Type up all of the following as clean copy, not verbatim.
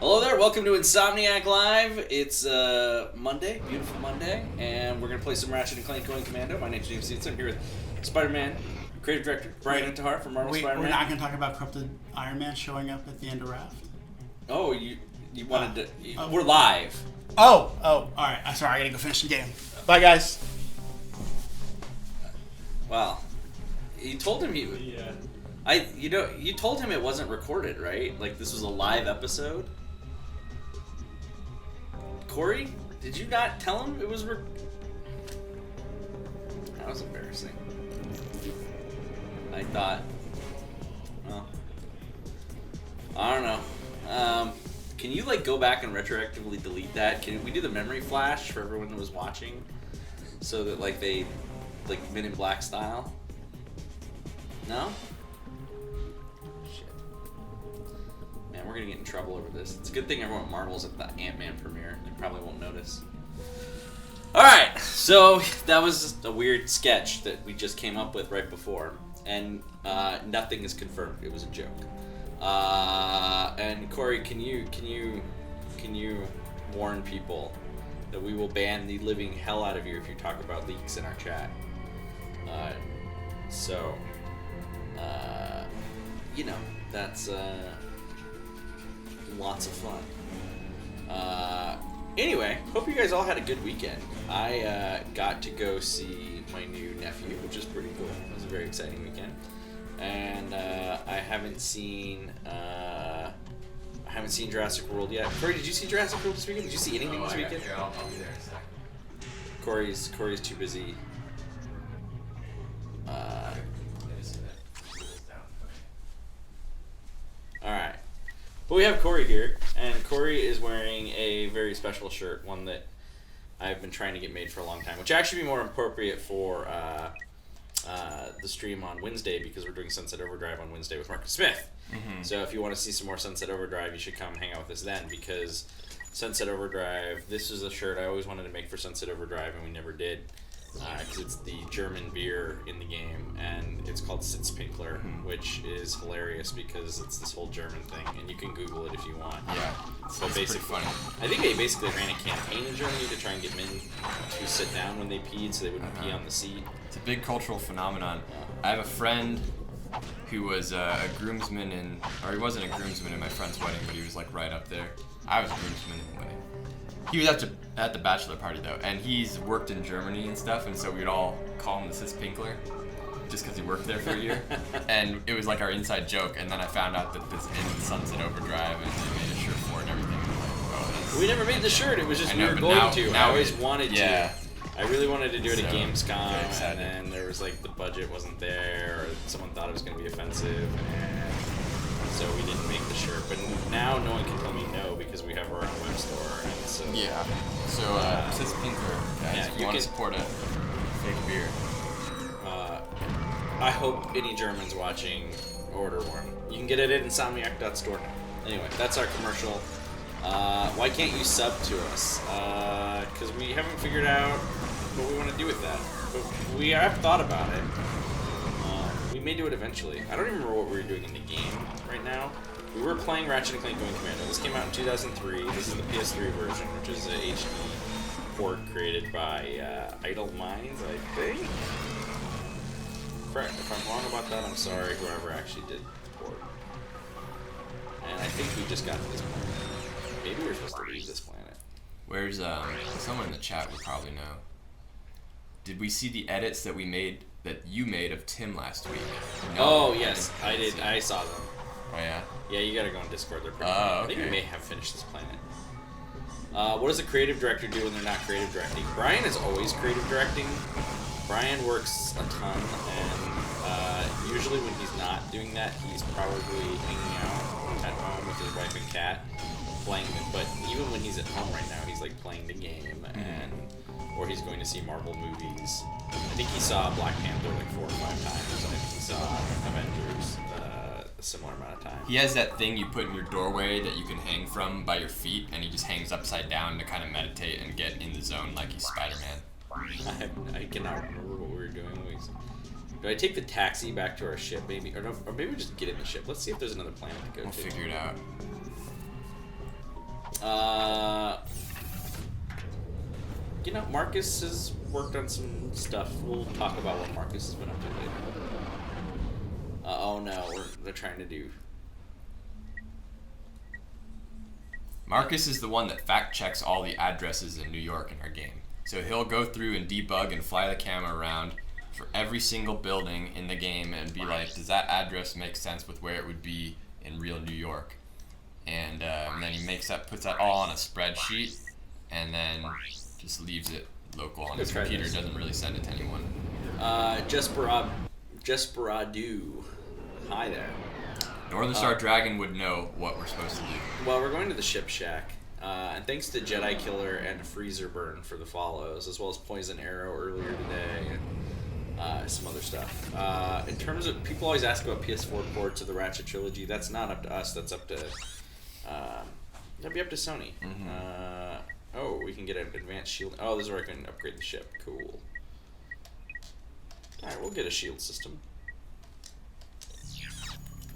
Hello there, welcome to Insomniac Live. It's Monday, beautiful Monday, and we're going to play some Ratchet Clank going Commando. My name's James Seitz. I'm here with Spider-Man, creative director Brian Intihar from Marvel Spider-Man. We're not going to talk about Corrupted Iron Man showing up at the end of Raft? Oh, you wanted to... we're live. Oh, alright. I'm sorry, I got to go finish the game. Bye, guys. Wow. You told him you told him it wasn't recorded, right? Like, this was a live episode? Corey, did you not tell him it was that was embarrassing. I thought, well, I don't know. Can you, like, go back and retroactively delete that? Can we do the memory flash for everyone that was watching? So that, like, they, like, Men in Black style? No? Shit. Man, we're gonna get in trouble over this. It's a good thing everyone at Marvel's at the Ant-Man premiere. They probably won't notice. Alright, so that was a weird sketch that we just came up with right before. And nothing is confirmed. It was a joke. And Corey, can you warn people that we will ban the living hell out of you if you talk about leaks in our chat? You know, that's lots of fun. Anyway, hope you guys all had a good weekend. I got to go see my new nephew, which is pretty cool. It was a very exciting weekend. And I haven't seen Jurassic World yet. Corey, did you see Jurassic World this weekend? Did you see anything this weekend? I'll be there in a second. Corey's too busy. Alright. Well, we have Corey here, and Corey is wearing a very special shirt, one that I've been trying to get made for a long time, which actually be more appropriate for the stream on Wednesday, because we're doing Sunset Overdrive on Wednesday with Marcus Smith. Mm-hmm. So if you want to see some more Sunset Overdrive, you should come hang out with us then, because Sunset Overdrive, this is a shirt I always wanted to make for Sunset Overdrive, and we never did. Because it's the German beer in the game, and it's called Sitzpinkler, which is hilarious because it's this whole German thing, and you can Google it if you want. Yeah, so it's basically, pretty funny. I think they basically ran a campaign in Germany to try and get men to sit down when they peed, so they wouldn't pee on the seat. It's a big cultural phenomenon. I have a friend who was a groomsman or he wasn't a groomsman in my friend's wedding, but he was like right up there. I was a groomsman in the wedding. He was at the bachelor party though, and he's worked in Germany and stuff, and so we'd all call him the Sitzpinkler, just because he worked there for a year. And it was like our inside joke, and then I found out that this ended Sunset Overdrive, and they made a shirt for it and everything. And like, we never made the shirt, it was just we were going to. I always wanted to. I really wanted to do it at Gamescom, and then there was like the budget wasn't there, or someone thought it was going to be offensive, and so we didn't make the shirt. But now no one can tell me no because we have our own web store, and so Sitzpinkler, guys, yeah, if you want to support a fake beer. I hope any Germans watching order one. You can get it at insomniac.store. Anyway, that's our commercial. Why can't you sub to us? Because we haven't figured out what we want to do with that. But we have thought about it. We may do it eventually. I don't even remember what we were doing in the game right now. We were playing Ratchet Clank going Commando. This came out in 2003. This is the PS3 version, which is an HD port created by Idle Minds, I think. Correct. If I'm wrong about that, I'm sorry, whoever actually did the port. And I think we just got to this planet. Maybe we're supposed to leave this planet. Where's someone in the chat would probably know. Did we see the edits that you made of Tim last week? No, oh yes, I did. I saw them. Oh yeah? Yeah, you gotta go on Discord. They're pretty funny. Okay. I think we may have finished this planet. What does a creative director do when they're not creative directing? Brian is always creative directing. Brian works a ton, and usually when he's not doing that, he's probably hanging out at home with his wife and cat, playing it. But even when he's at home right now, he's like playing the game, or he's going to see Marvel movies. I think he saw Black Panther like 4 or 5 times. I think he saw Avengers a similar amount of time. He has that thing you put in your doorway that you can hang from by your feet, and he just hangs upside down to kind of meditate and get in the zone like he's Spider-Man. I cannot remember what we were doing. Do I take the taxi back to our ship, maybe? Or maybe we just get in the ship. Let's see if there's another planet to go to. We'll figure it out. You know, Marcus has worked on some stuff. We'll talk about what Marcus has been up to later. Oh no, they're trying to do. Marcus is the one that fact checks all the addresses in New York in our game. So he'll go through and debug and fly the camera around for every single building in the game and be like, does that address make sense with where it would be in real New York? And then he puts that all on a spreadsheet, and then just leaves it local on his computer. Doesn't really send it to anyone. Jesperadu. Hi there. Northern Star Dragon would know what we're supposed to do. Well, we're going to the ship shack. And thanks to Jedi Killer and Freezer Burn for the follows, as well as Poison Arrow earlier today, and some other stuff. In terms of, people always ask about PS4 ports of the Ratchet trilogy. That's not up to us. That's up to, that'd be up to Sony. Oh, we can get an advanced shield. Oh, this is where I can upgrade the ship. Cool. Alright, we'll get a shield system.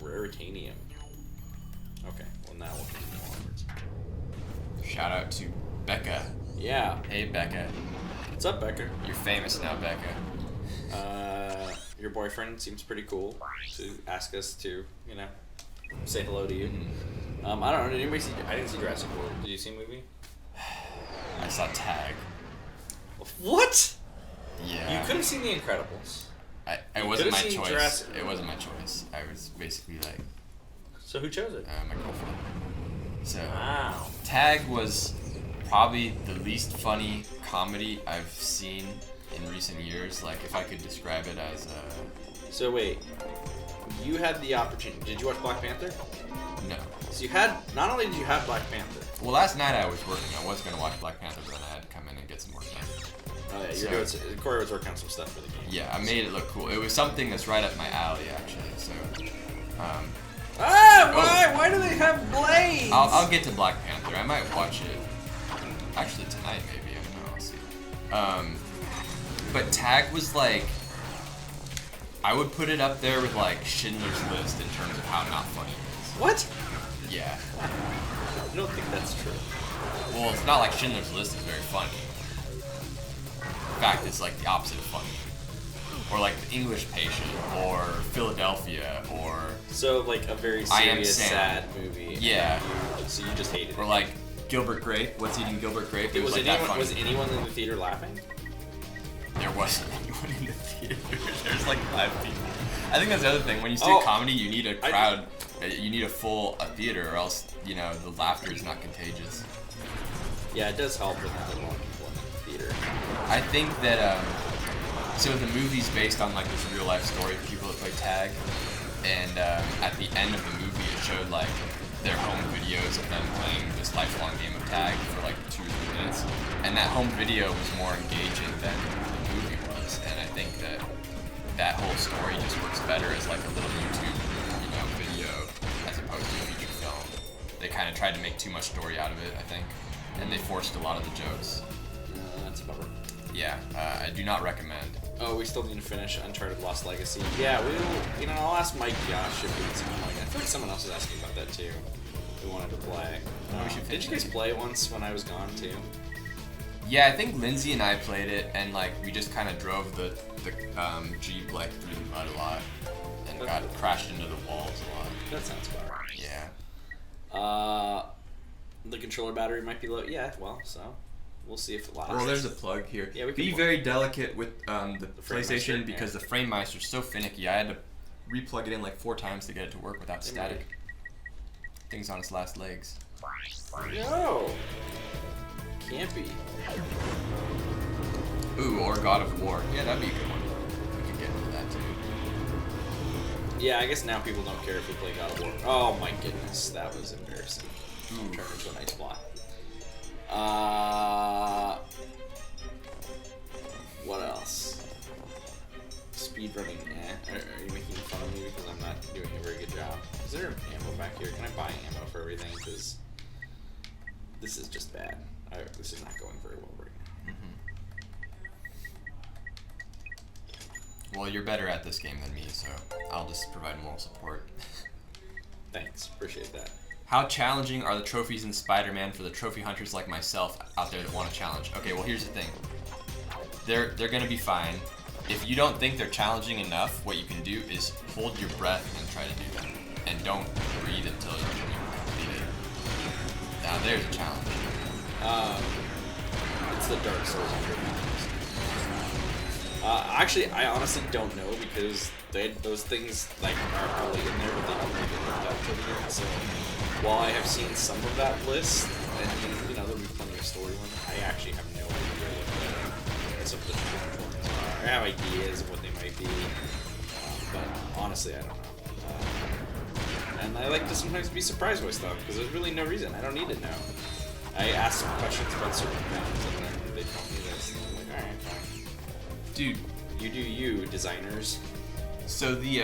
Raritanium. Okay, well now we'll continue onwards. Shout out to Becca. Yeah. Hey, Becca. What's up, Becca? You're famous now, Becca. Your boyfriend seems pretty cool to ask us to, you know, say hello to you. I don't know, did anybody see, I didn't see Jurassic World. Did you see a movie? I saw Tag. What? Yeah. You could have seen The Incredibles. It wasn't my choice. Jurassic. It wasn't my choice. I was basically like, So who chose it? my girlfriend. So Wow. Tag was probably the least funny comedy I've seen in recent years. Like, if I could describe it as So wait, you had the opportunity. Did you watch Black Panther? no. So you had, not only did you have Black Panther. Well, last night I was working. I was gonna watch Black Panther, but then I had to come in and get some work done. Oh yeah, So- Corey was working on some stuff for the game. Yeah, I made it look cool. It was something that's right up my alley, actually. So, Why do they have blades? I'll get to Black Panther. I might watch it actually tonight, maybe. I don't know. I'll see. But Tag was like, I would put it up there with like Schindler's List in terms of how not funny it is. What? Yeah. I don't think that's true. Well, it's not like Schindler's List is very funny. In fact, it's like the opposite of funny. Or like The English Patient, or Philadelphia, or So like a very I Am serious, Sam. sad movie. Yeah. So you just hated Or it. like Gilbert Grape. What's Eating Gilbert Grape? It was like that funny. Was anyone in the theater laughing? There wasn't anyone in the theater. There's like 5 people. I think that's the other thing. When you do Oh, comedy, you need a crowd. You need a full theater, or else, you know, the laughter is not contagious. Yeah, it does help when there's more people in the theater. I think that, so the movie's based on like this real life story of people that play tag, and at the end of the movie it showed like their home videos of them playing this lifelong game of tag for like 2 or 3 minutes, and that home video was more engaging than the movie was, and I think that that whole story just works better as like a little YouTube, you know, video as opposed to a feature film. They kind of tried to make too much story out of it, I think, and they forced a lot of the jokes. That's a bummer. Yeah, I do not recommend. Oh, we still need to finish Uncharted Lost Legacy. Yeah, we'll, you know, I'll ask Mike Josh if it's something like that. I feel like someone else was asking about that too. We wanted to play. We should did you guys play once when I was gone too? Yeah, I think Lindsay and I played it, and like we just kind of drove the Jeep like through the mud a lot, and got crashed into the walls a lot. That sounds about right. Yeah. The controller battery might be low. Yeah, well, so we'll see if it lasts. Well, there's a plug here. Yeah, we can Be plug. very delicate with the Frame PlayStation Meister, because yeah. the Frame Meister's so finicky. I had to re-plug it in like 4 times to get it to work without static. Thing's on its last legs. No. Can't be. Ooh, or God of War. Yeah, that'd be a good one. We could get into that too. Yeah, I guess now people don't care if we play God of War. Oh my goodness, that was embarrassing. Ooh. Turned into a nice block. What else? Speedrunning, Are you making fun of me because I'm not doing a very good job? Is there ammo back here? Can I buy ammo for everything? Because this is just bad. This is not going very well right now. Well, you're better at this game than me, so I'll just provide moral support. Thanks, appreciate that. How challenging are the trophies in Spider-Man for the trophy hunters like myself out there that want to challenge? Okay, well here's the thing. They're gonna be fine. If you don't think they're challenging enough, what you can do is hold your breath and try to do them. And don't breathe until you complete it. Now there's a challenge. It's the Dark Souls. Actually, I honestly don't know because those things like are probably in there, but they don't really get looked up to the end. So while I have seen some of that list, and you know there'll be plenty of story ones, I actually have no idea what some of the challenge ones are. I have ideas of what they might be, but honestly, I don't know. And I like to sometimes be surprised by stuff because there's really no reason. I don't need to know. I ask some questions about certain things and then they tell me this. And I'm like, alright, fine. Dude, You do you, designers. so the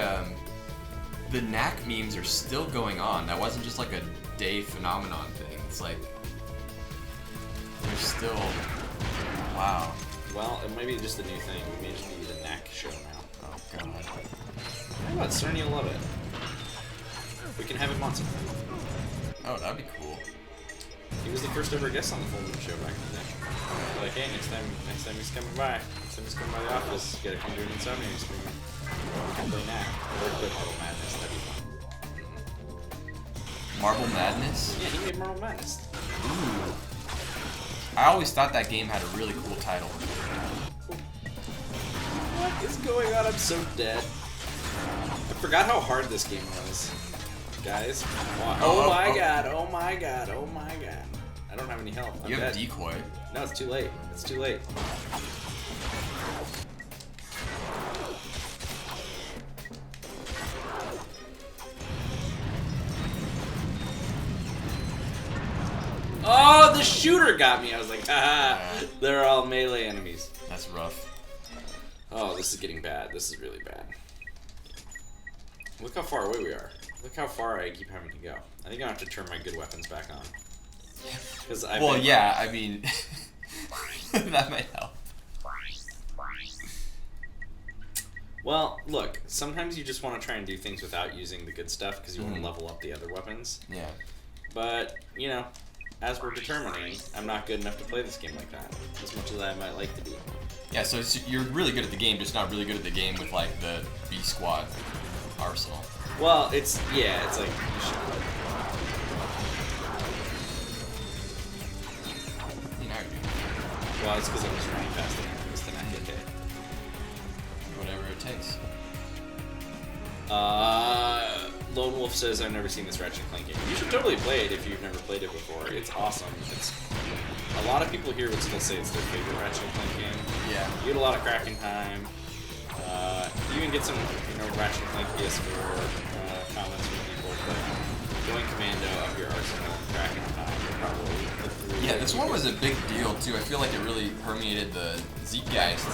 knack memes are still going on. That wasn't just like a day phenomenon thing. It's like they're still wow. Well, it might be just a new thing. We may just be the knack show now. Oh god. How about Cerny will love it? We can have him on sometime. Oh, that'd be cool. He was the first ever guest on the Full Moon show back in the day. Like, hey, next time he's coming by. Next time he's coming by the office, you gotta come do an Insomniac stream. We can play knack. Or play Marble Madness, that'd be fun. Marble Madness? Yeah, he made Marble Madness. Ooh. I always thought that game had a really cool title. What is going on? I'm so dead. I forgot how hard this game was. Guys. Oh my god, oh my god, oh my god. I don't have any health. I'm You have dead. decoy. No, it's too late. It's too late. Oh, the shooter got me. I was like, haha, they're all melee enemies. That's rough. Oh, this is getting bad. This is really bad. Look how far away we are. Look how far I keep having to go. I think I have to turn my good weapons back on. Because Well, yeah, I mean, that might help. Well, look, sometimes you just want to try and do things without using the good stuff because you want to level up the other weapons. Yeah. But, you know, as we're determining, I'm not good enough to play this game like that, as much as I might like to be. Yeah, so you're really good at the game, just not really good at the game with, like, the B squad arsenal. Well, it's like, you should. You know how you're doing. Well, it's because I'm just running past the enemies to not get hit. Whatever it takes. Lone Wolf says, I've never seen this Ratchet Clank game. You should totally play it if you've never played it before. It's awesome. It's a lot of people here would still say it's their favorite Ratchet Clank game. Yeah. You get a lot of cracking time. You even get some, Ratchet Clank PS4 comments from people, but going Commando up your arsenal and cracking time are probably the three. Yeah, this one was a big deal too. I feel like it really permeated the Zeitgeist.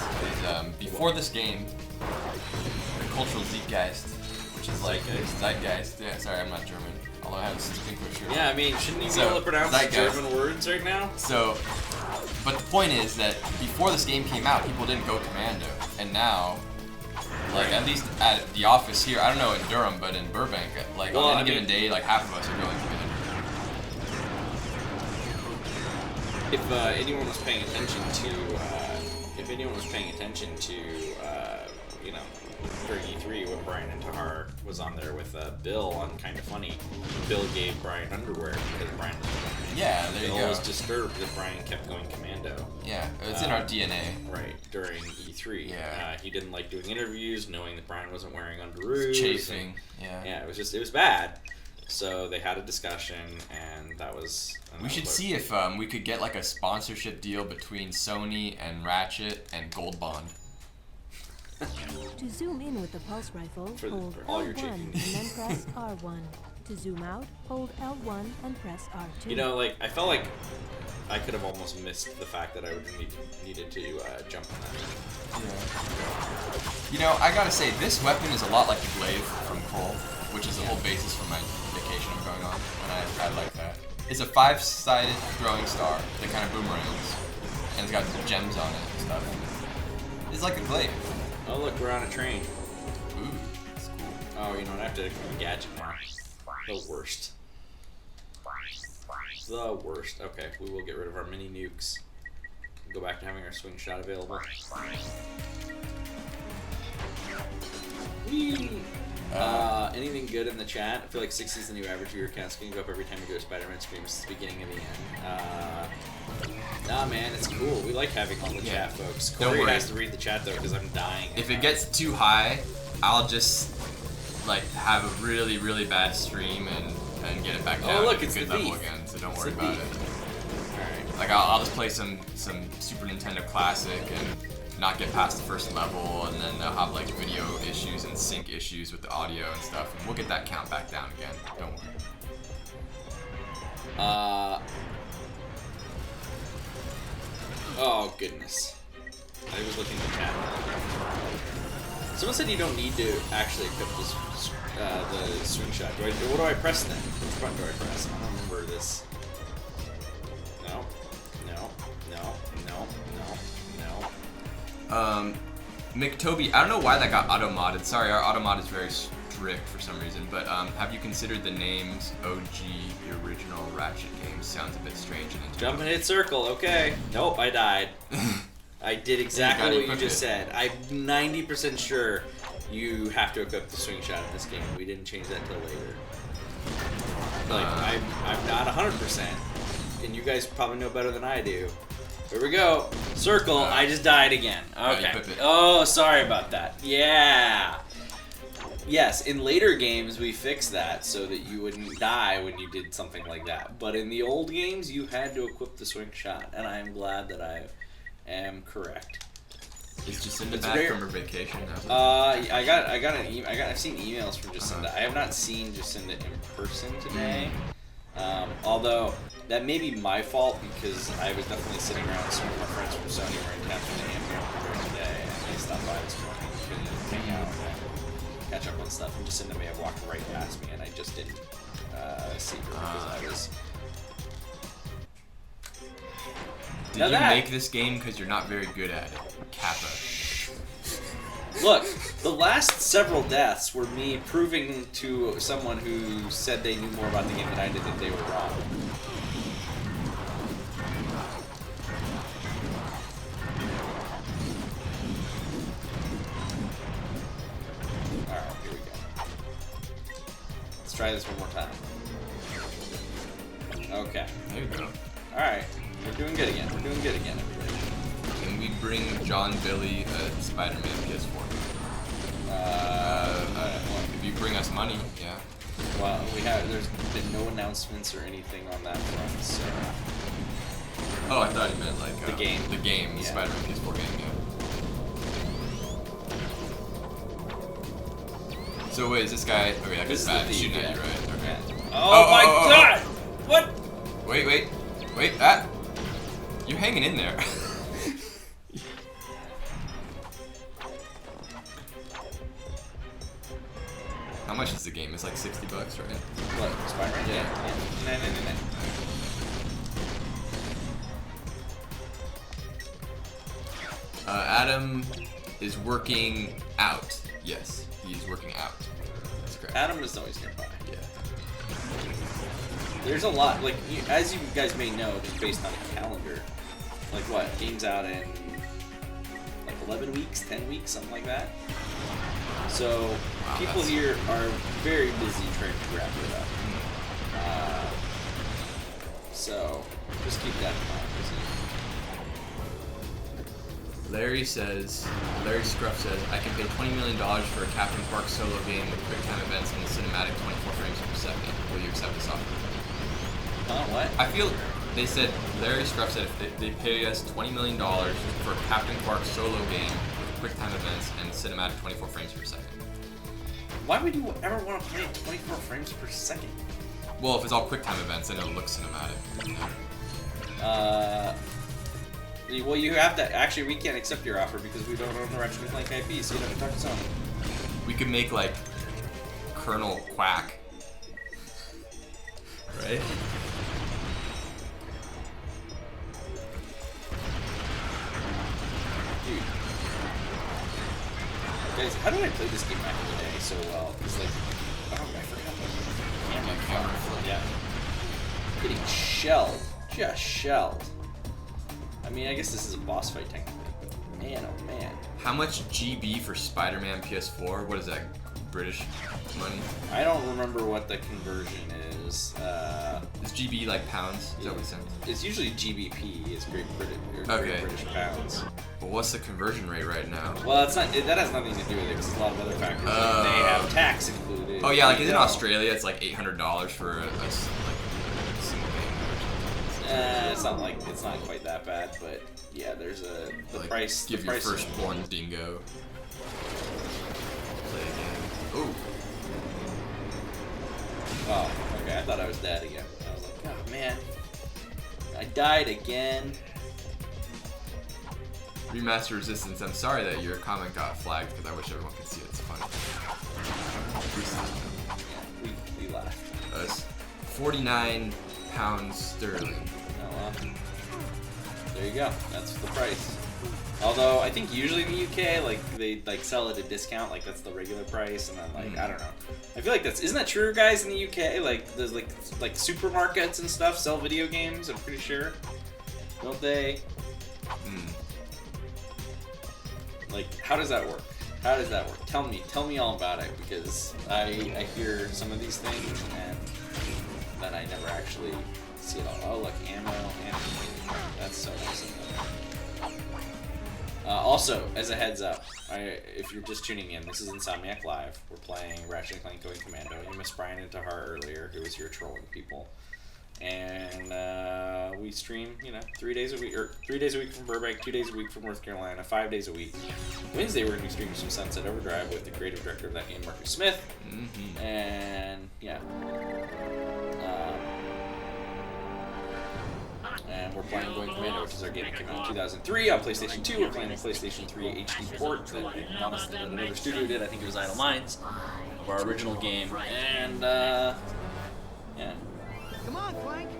Before this game, the cultural Zeitgeist, which is like Zeitgeist. Yeah, sorry, I'm not German. Although I have a English here. Yeah, I mean, shouldn't you be able to pronounce Zeitgeist. German words right now? So, but the point is that before this game came out, people didn't go Commando, and now, like at least at the office here, I don't know in Durham, but in Burbank, like on any given day, like half of us are going Commando. If anyone was paying attention to, during E3 when Brian and Tahar was on there with Bill on Kinda Funny, Bill gave Brian underwear because Brian was going. Yeah, there you Bill go. was disturbed that Brian kept going Commando. Yeah, it's in our DNA. Right, during E3. Yeah. He didn't like doing interviews, knowing that Brian wasn't wearing underoos. Chafing. Yeah. Yeah, it was bad. So they had a discussion, and that was. We should see if we could get like a sponsorship deal between Sony and Ratchet and Gold Bond. To zoom in with the pulse rifle, hold for all your L1 and chafing. then press R1. To zoom out, hold L1 and press R2. I felt like I could have almost missed the fact that I would needed to jump on that. Yeah. I gotta say, this weapon is a lot like the glaive from Cole, which is the whole basis for my vacation I'm going on, and I like that. It's a 5-sided throwing star that kind of boomerangs, and it's got gems on it and stuff. It's like a glaive. Oh look, we're on a train. Ooh, that's cool. Oh, I have to gadget now. The worst. the worst. Okay, we will get rid of our mini nukes. Go back to having our swing shot available. Anything good in the chat? I feel like 60 is the new average viewer count. It's gonna go up every time you go to Spider-Man streams. It's the beginning of the end. Nah, man, it's cool. We like having all the chat, folks. Corey has to read the chat though, because I'm dying. If it gets too high, I'll just like have a really, really bad stream and get it back down look, to a it's good the level thief. again. So don't It's worry the about thief. it. Alright. Like I'll just play some Super Nintendo Classic and not get past the first level, and then they'll have like video issues and sync issues with the audio and stuff, and we'll get that count back down again. Don't worry. Oh goodness. I was looking at the chat. Someone said you don't need to actually equip this, the swing shot. What do I press then? Which button do I press? I don't remember this. No. McToby, I don't know why that got auto-modded. Sorry, our auto-mod is very strict for some reason, but have you considered the names OG, the original Ratchet games? Sounds a bit strange and Jump and hit circle, okay. Nope, I died. I did exactly what you just said. I'm 90% sure you have to equip the swing shot in this game. We didn't change that till later. Like, I'm not 100%, and you guys probably know better than I do. Here we go. Circle. I just died again. Okay. Oh, sorry about that. Yeah. Yes, in later games we fixed that so that you wouldn't die when you did something like that. But in the old games, you had to equip the swing shot, and I am glad that I am correct. Is Jacinda back from her vacation now? I got an email. I've seen emails from Jacinda. I have not seen Jacinda in person today. Although that may be my fault because I was definitely sitting around with some of my friends from Sony were in town from the Amazon today, and they stopped by this morning to hang out and catch up on stuff. And Jacinda may have walked right past me, and I just didn't see her because I was. Did you make this game because you're not very good at it, Kappa? Look, the last several deaths were me proving to someone who said they knew more about the game than I did that they were wrong. Alright, here we go. Let's try this one more time. Okay. There you go. Alright, we're doing good again. We're doing good again, everybody. Can we bring John Billy a Spider-Man PS4? If you bring us money, yeah. Well, there's been no announcements or anything on that front, so. Oh, I thought you meant like the game. The game, the Yeah. Spider-Man PS4 game, yeah. So wait, is this guy? Okay, that guy's bad. He's shooting at you, right? Okay. Oh my god! What? Wait, that. You're hanging in there. How much is the game? It's like $60, right? What? Spider-Man? Yeah. No. Adam is working out. Yes, he's working out. That's correct. Adam is always nearby. Yeah. There's a lot, like, as you guys may know, it's based on a calendar. Like what? Games out in like 11 weeks, 10 weeks, something like that. So people here are very busy trying to wrap it up. So just keep that in mind. Larry Scruff says, I can pay $20 million for a Captain Quark solo game with quick time events and cinematic 24 frames per second. Will you accept this offer? What? I feel they said, Larry Scruff said if they pay us $20 million for a Captain Quark solo game with quick time events and cinematic 24 frames per second. Why would you ever want to play 24 frames per second? Well, if it's all quick time events, then it'll look cinematic. Well, you have to. Actually, we can't accept your offer because we don't own the Ratchet Clank IP, so you have to talk to Sony. We could make like Colonel Quack, right? Dude. Guys, how did I play this game back in the day so well? It's like, oh, I forgot the camera. Camera flip. Yeah. Getting shelled. Just shelled. I mean, I guess this is a boss fight technically, but man, oh man. How much GB for Spider-Man PS4? What is that? British money? I don't remember what the conversion is. Is GB like pounds? Is that what it sounds? It's usually GBP, is Great British, Okay. British pounds. But what's the conversion rate right now? Well, it's not. That has nothing to do with it because there's a lot of other factors. Like they have tax included. Oh yeah, like in You know. Australia, it's like $800 for a single game. It's not quite that bad, but yeah, there's the Like, price. Give the your price firstborn dingo. Play again. Ooh. Oh, okay. I thought I was dead again. I was like, oh man, I died again. Remaster Resistance, I'm sorry that your comment got flagged because I wish everyone could see it. It's funny. Yeah, we laughed. That's 49 pounds sterling. Oh well. There you go. That's the price. Although I think usually in the UK, like they like sell at a discount, like that's the regular price, and then like I don't know. I feel like isn't that true, guys? In the UK, like there's like supermarkets and stuff sell video games. I'm pretty sure, don't they? Like, how does that work? How does that work? Tell me all about it, because I hear some of these things and then I never actually see it all. Oh look, ammo. That's so nice of them. Also, as a heads up, if you're just tuning in, this is Insomniac Live. We're playing Ratchet Clank going Commando. You missed Brian and Tahar earlier, who was here trolling people. And we stream, 3 days a week, or 3 days a week from Burbank, 2 days a week from North Carolina, 5 days a week. Wednesday we're going to be streaming some Sunset Overdrive with the creative director of that game, Marcus Smith. And yeah. And we're playing Going Commando, which is our game that came out in 2003 on PlayStation 2. We're playing a PlayStation 3 HD port that honestly another studio did. I think it was Idle Minds, of our original game. And yeah. Come on, Clank.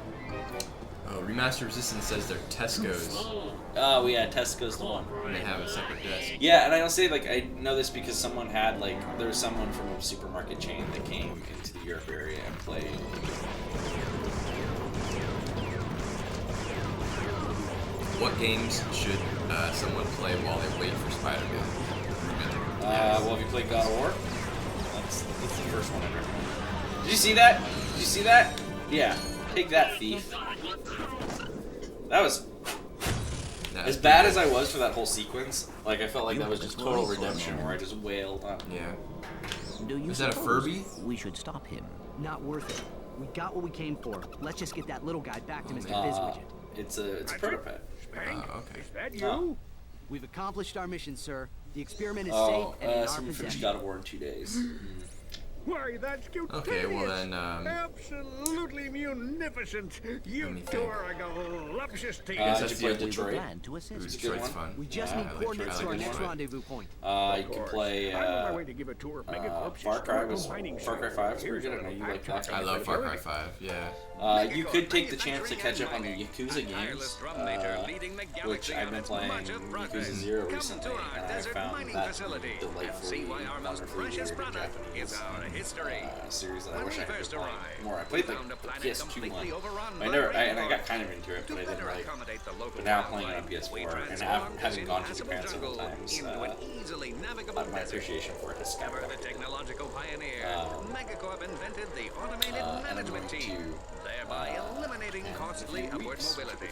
Oh, Remaster Resistance says they're Tesco's. Oh, yeah, Tesco's the one. And they have a separate desk. Yeah, and I don't say, I know this because someone had, there was someone from a supermarket chain that came into the Europe area and played. What games should someone play while they wait for Spider-Man? Well, have you played God of War? That's the first one I recommend. Did you see that? Did you see that? Yeah. Take that, thief. That was... As bad as I was for that whole sequence, I felt like that was just total redemption where I just wailed on. Yeah. Do you Is that a suppose Furby? We should stop him. Not worth it. We got what we came for. Let's just get that little guy back to Mr. Fizzwidget. It's a prototype. Oh, okay. Is that you? Oh. We've accomplished our mission, sir. The experiment is Oh, safe and in our someone finished possession. God of War in 2 days. Why, that's cute. Okay, well then, Absolutely munificent. You me two think. are a voluptuous team. Guess Did that's you play the We Detroit? plan to Ooh, assist. a good Detroit's one. fun. We just Yeah, need I like coordinates Detroit. to our I like next Detroit. rendezvous point. You can play I'm on my way to give a tour of Megacorp's Far Cry was mining Far Cry shaft. 5 is pretty Here's good. I a know you little like that. I love Far Cry 5, yeah. You could take the chance to catch up on the Yakuza games, which I've been playing Yakuza 0 recently, and I found that delightfully wonderfully weird Japanese series that I wish I could play more. I played the PS2 one. I got kind of into it, but I didn't really. But now playing it on PS4, and having gone to Japan several times, my appreciation for it has skyrocketed. Technological pioneer, Megacorp invented the automated And I'm management going team, thereby eliminating costly upward mobility,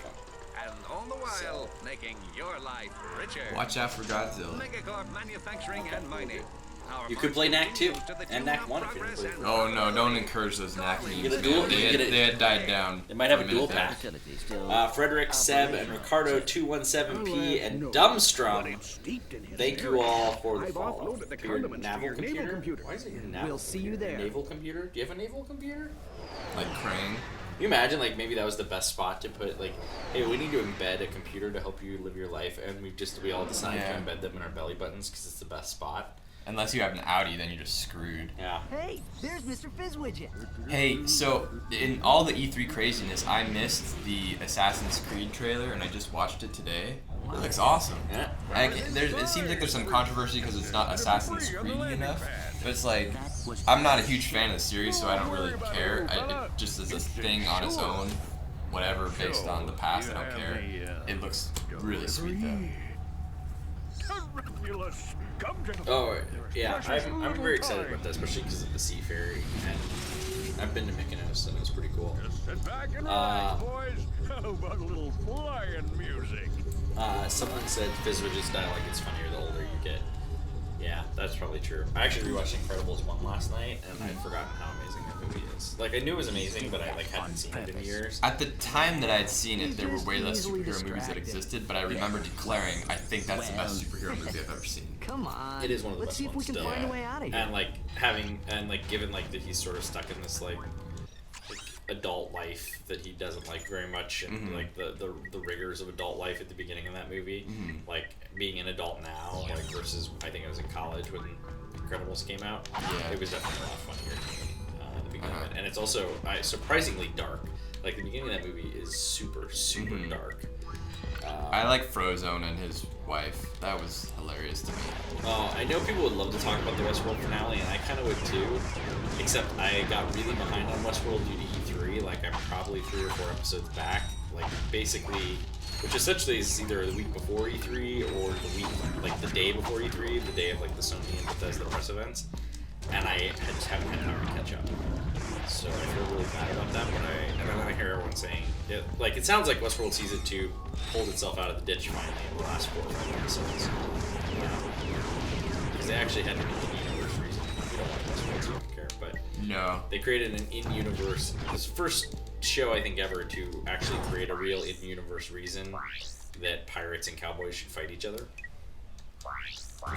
and all the while making your life richer. Watch out for Godzilla. Megacorp Manufacturing and Mining. Our You could play Knack 2 to the and tune Knack of 1 if you progress play. and Oh no, don't encourage those knack Get a memes. dual- They get it- had died down. They might have a minute dual there. pack. Facility still Frederick, Seb, and Ricardo 217P and Dumbstrom. Steeped in his Thank you all for the I've follow. offloaded the For your condiments to naval your naval computer? computer. Why is it your naval We'll see you computer? there. Naval computer? Do you have a naval computer? Like Krang. Can you imagine, maybe that was the best spot to put, hey, we need to embed a computer to help you live your life, and we all decide Yeah. to embed them in our belly buttons because it's the best spot. Unless you have an Audi, then you're just screwed. Yeah. Hey, there's Mr. Fizzwidget. Hey, so in all the E3 craziness, I missed the Assassin's Creed trailer, and I just watched it today. It looks awesome. Yeah. It seems like there's some controversy because it's not Assassin's Creed enough. But it's I'm not a huge fan of the series, so I don't really care. It just is a thing on its own. whatever based on the past. I don't care. It looks really sweet though. Miraculous. Come to the Oh, yeah, I'm very excited about that, especially because of the Sea Fairy, and I've been to Mykonos, and it's pretty cool. Just sit back and relax, boys. How about a little flying music? Someone said Fizzwidget's dialogue gets funnier the older you get. Yeah, that's probably true. I actually rewatched Incredibles 1 last night, and I'd forgotten how amazing that movie is. Like, I knew it was amazing, but I hadn't seen it in years. At the time that I had seen it, there were way less superhero movies that existed, but I remember declaring, I think that's the best superhero movie I've ever seen. Come on. It is one of the Let's best see if we ones can still. find a way out of here. And given that he's sort of stuck in this like adult life that he doesn't like very much, and like the rigors of adult life at the beginning of that movie, like being an adult now, like versus I think I was in college when Incredibles came out. Yeah. It was definitely a lot funnier to me at the beginning of it, and it's also surprisingly dark. Like the beginning of that movie is super dark. I like Frozone and his wife. That was hilarious to me. I know people would love to talk about the Westworld finale, and I kind of would too. Except I got really behind on Westworld due to E3. Like I'm probably 3 or 4 episodes back. Like basically, which essentially is either the week before E3 or the week, like the day before E3, the day of like the Sony and Bethesda press events. And I just haven't had time to catch up. So I feel really bad about that, but I don't want to hear everyone saying it. Like it sounds like Westworld Season 2 pulled itself out of the ditch finally in the last 4 or 5 episodes. Because they actually had an in-universe reason. We don't like Westworld, so we don't care. But No. they created an in-universe. This first show I think ever to actually create a real in-universe reason that pirates and cowboys should fight each other. And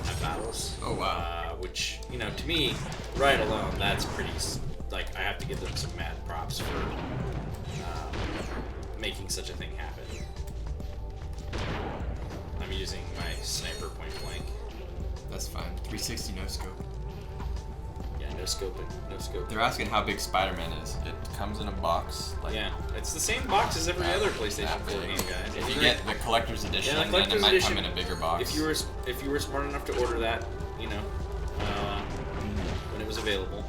have battles. Oh, wow. Which, you know, to me, right alone, that's pretty, like, I have to give them some mad props for making such a thing happen. I'm using my sniper point blank. That's fine. 360 no scope. Yeah, no scoping. No scope. They're asking how big Spider-Man is. It comes in a box. Like, Yeah, it's the same box as every other PlayStation that 4 big. game, guys. If you get the collector's edition, Yeah, the then collector's it might edition, come in a bigger box. If you were smart enough to order that, you know, when it was available,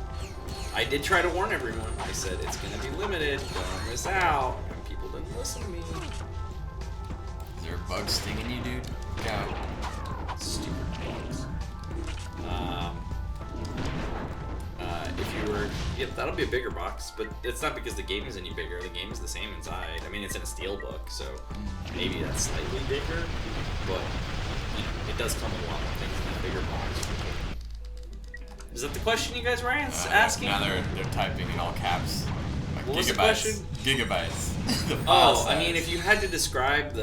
I did try to warn everyone. I said it's gonna be limited. Don't miss out. And people didn't listen to me. Is there a bug stinging you, dude? Yeah. Stupid bugs. If you were, that'll be a bigger box, but it's not because the game is any bigger. The game is the same inside. I mean, it's in a steel book, so maybe that's slightly bigger, but you know, it does come with a lot more things in that bigger box. Is that the question you guys were asking? Now they're typing in all caps. Like What was the gigabytes. question? Gigabytes. The file Oh, I mean, size. if you had to describe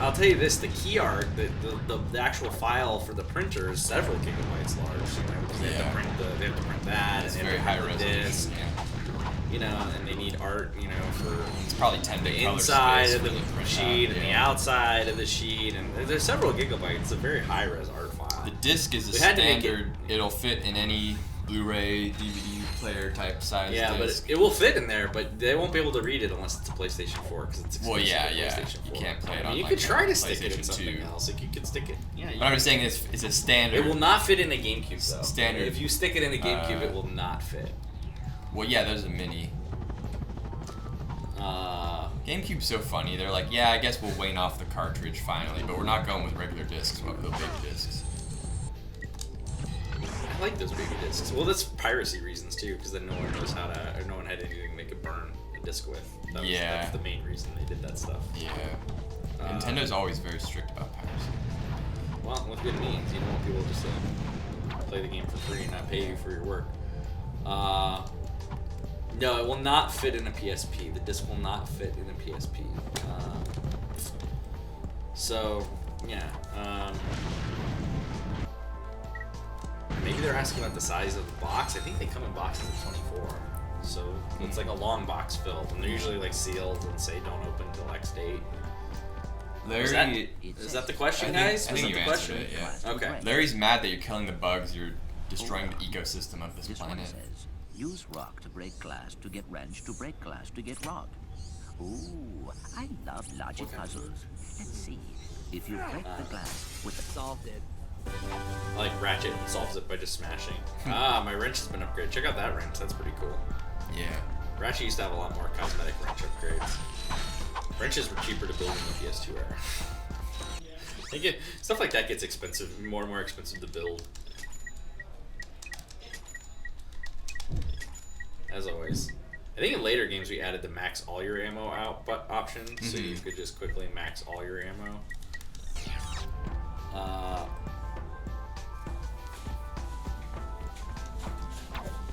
I'll tell you this: the key art, the actual file for the printer is several gigabytes large. You know, 'cause they have to print that, It's and they very have to high print the resolution. disc, Yeah. you know, and they need art, you know, for It's probably 10 the big color inside space of the for print sheet out, and the yeah. outside of the sheet, and there's several gigabytes. It's a very high res art file. The disc is a We had to make standard. It'll fit in any Blu-ray, DVD player type size Yeah, disc. but it will fit in there, but they won't be able to read it unless it's a PlayStation 4 because it's exclusive Well, yeah, to yeah. PlayStation 4. You can't play it I mean, on, you like, could try a to stick it in PlayStation something 2. else. Like you could stick it. Yeah, you But I'm just saying it's a standard. It will not fit in a GameCube though. Standard. If you stick it in a GameCube, it will not fit. Well, yeah, there's a mini. GameCube's so funny. They're like, yeah, I guess we'll wane off the cartridge finally, but we're not going with regular discs. We'll go big discs. I like those baby discs. Well, that's piracy reasons too, because then no one knows how to, or no one had anything they could burn a disc with. Yeah. That's the main reason they did that stuff. Yeah. Nintendo's always very strict about piracy. Well, with good means. You don't want people just to play the game for free and not pay you for your work. No, it will not fit in a PSP. The disc will not fit in a PSP. So, yeah. Maybe they're asking about the size of the box. I think they come in boxes of 24. So it's like a long box filled, and they're usually like sealed and say don't open until X date. Larry, Is that the question, I think- guys? I Was think that you the answered question? it, yeah. Okay. Larry's mad that you're killing the bugs. You're destroying the ecosystem of this This one planet. says, use rock to break glass to get wrench to break glass to get rock. Ooh, I love logic puzzles. Let's see. If you break the glass with the Solved it. Like Ratchet solves it by just smashing. My wrench has been upgraded. Check out that wrench. That's pretty cool. Yeah. Ratchet used to have a lot more cosmetic wrench upgrades. Wrenches were cheaper to build in the PS2 era. Stuff like that gets expensive, more and more expensive to build. As always. I think in later games we added the max all your ammo out option, so you could just quickly max all your ammo.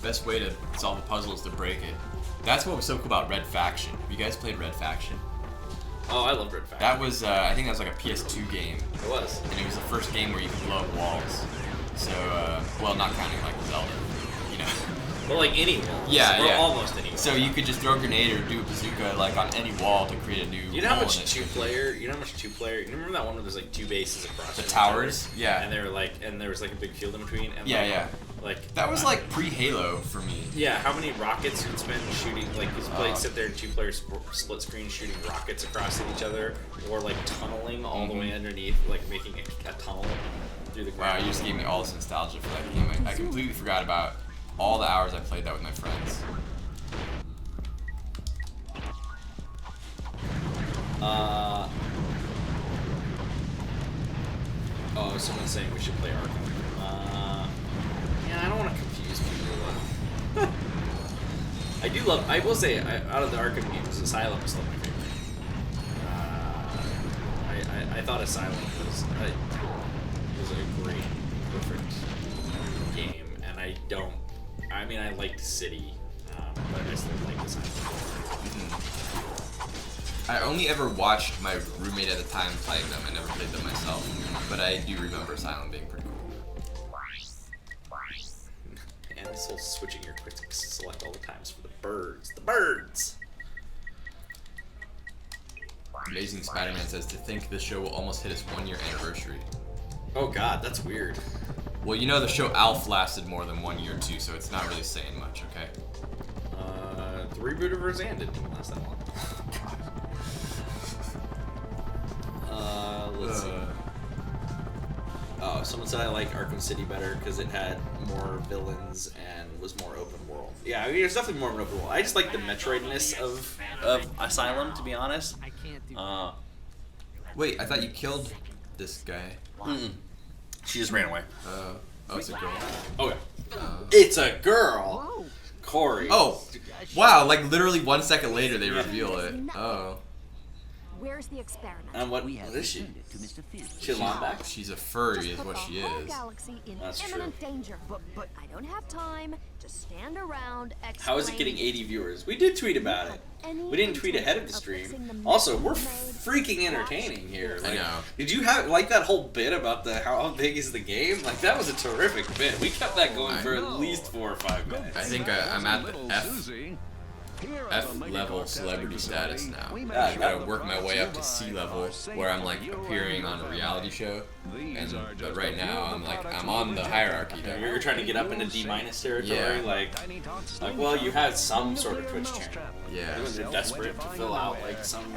Best way to solve a puzzle is to break it. That's what was so cool about Red Faction. Have you guys played Red Faction? Oh, I love Red Faction. That was, I think that was like a PS2 game. It was. And it was the first game where you could blow up walls. So, well, not counting like Zelda, you know. Well, like any wall. Yeah, or yeah. almost any wall. So you could just throw a grenade or do a bazooka like on any wall to create a new You know how wall much in it. two-player? You remember that one where there's like two bases across The each towers? other? Yeah. And they were like, and there was like a big field in between. And Yeah, like, yeah. Like That was like pre-Halo for me. Yeah, how many rockets you'd spend shooting? Like you'd sit there in two-player split screen shooting rockets across at each other, or like tunneling all the way underneath, like making a tunnel through the ground. Wow, you just gave me all this nostalgia for that game. I completely forgot about all the hours I played that with my friends. Oh, someone's saying we should play Arkham. Yeah, I don't want to confuse people though. I will say, out of the Arkham games, Asylum is still my favorite. I thought Asylum was a great, perfect game, and I liked City, but I still like Asylum. I only ever watched my roommate at the time playing them. I never played them myself, but I do remember Asylum being pretty cool. And this whole switching your quick select all the times for the birds. The birds! Amazing Spider-Man says to think the show will almost hit its 1-year anniversary. Oh god, that's weird. Well, you know the show Alf lasted more than 1 year too, so it's not really saying much, okay? The reboot of Roseanne didn't last that long. Let's see. Oh, someone said I like Arkham City better because it had more villains and was more open world. Yeah, I mean, it's definitely more of an open world. I just like the Metroidness of Asylum, to be honest. I can't do Wait, I thought you killed this guy. She just ran away. Oh, it's a girl. Oh yeah. It's a girl! Corey. Oh, wow, like literally 1 second later they reveal it. Oh. Where's the experiment? And what We have is she? returned it to Mr. Fisk. She a linebacker? She's a furry Just is put what the she whole is. galaxy in That's imminent true. danger. But I don't have time to stand around. How is it getting 80 viewers? We did tweet about it. We didn't tweet ahead of the stream. Also, we're freaking entertaining here. Like, I know. Did you have like that whole bit about the how big is the game? Like that was a terrific bit. We kept that going for at least 4 or 5 minutes. I think I'm at the F Here at F the level Megacorp celebrity testing status facility, now. we make I sure gotta the work my way up to products C you level, buy are where I'm like safe for appearing your on a reality show. These And are just but a right few now of I'm the like products I'm on we the reject. hierarchy You're there. trying to get up into D- territory, Yeah. like well, you had some sort of Twitch channel. Yeah. You're desperate to fill out like some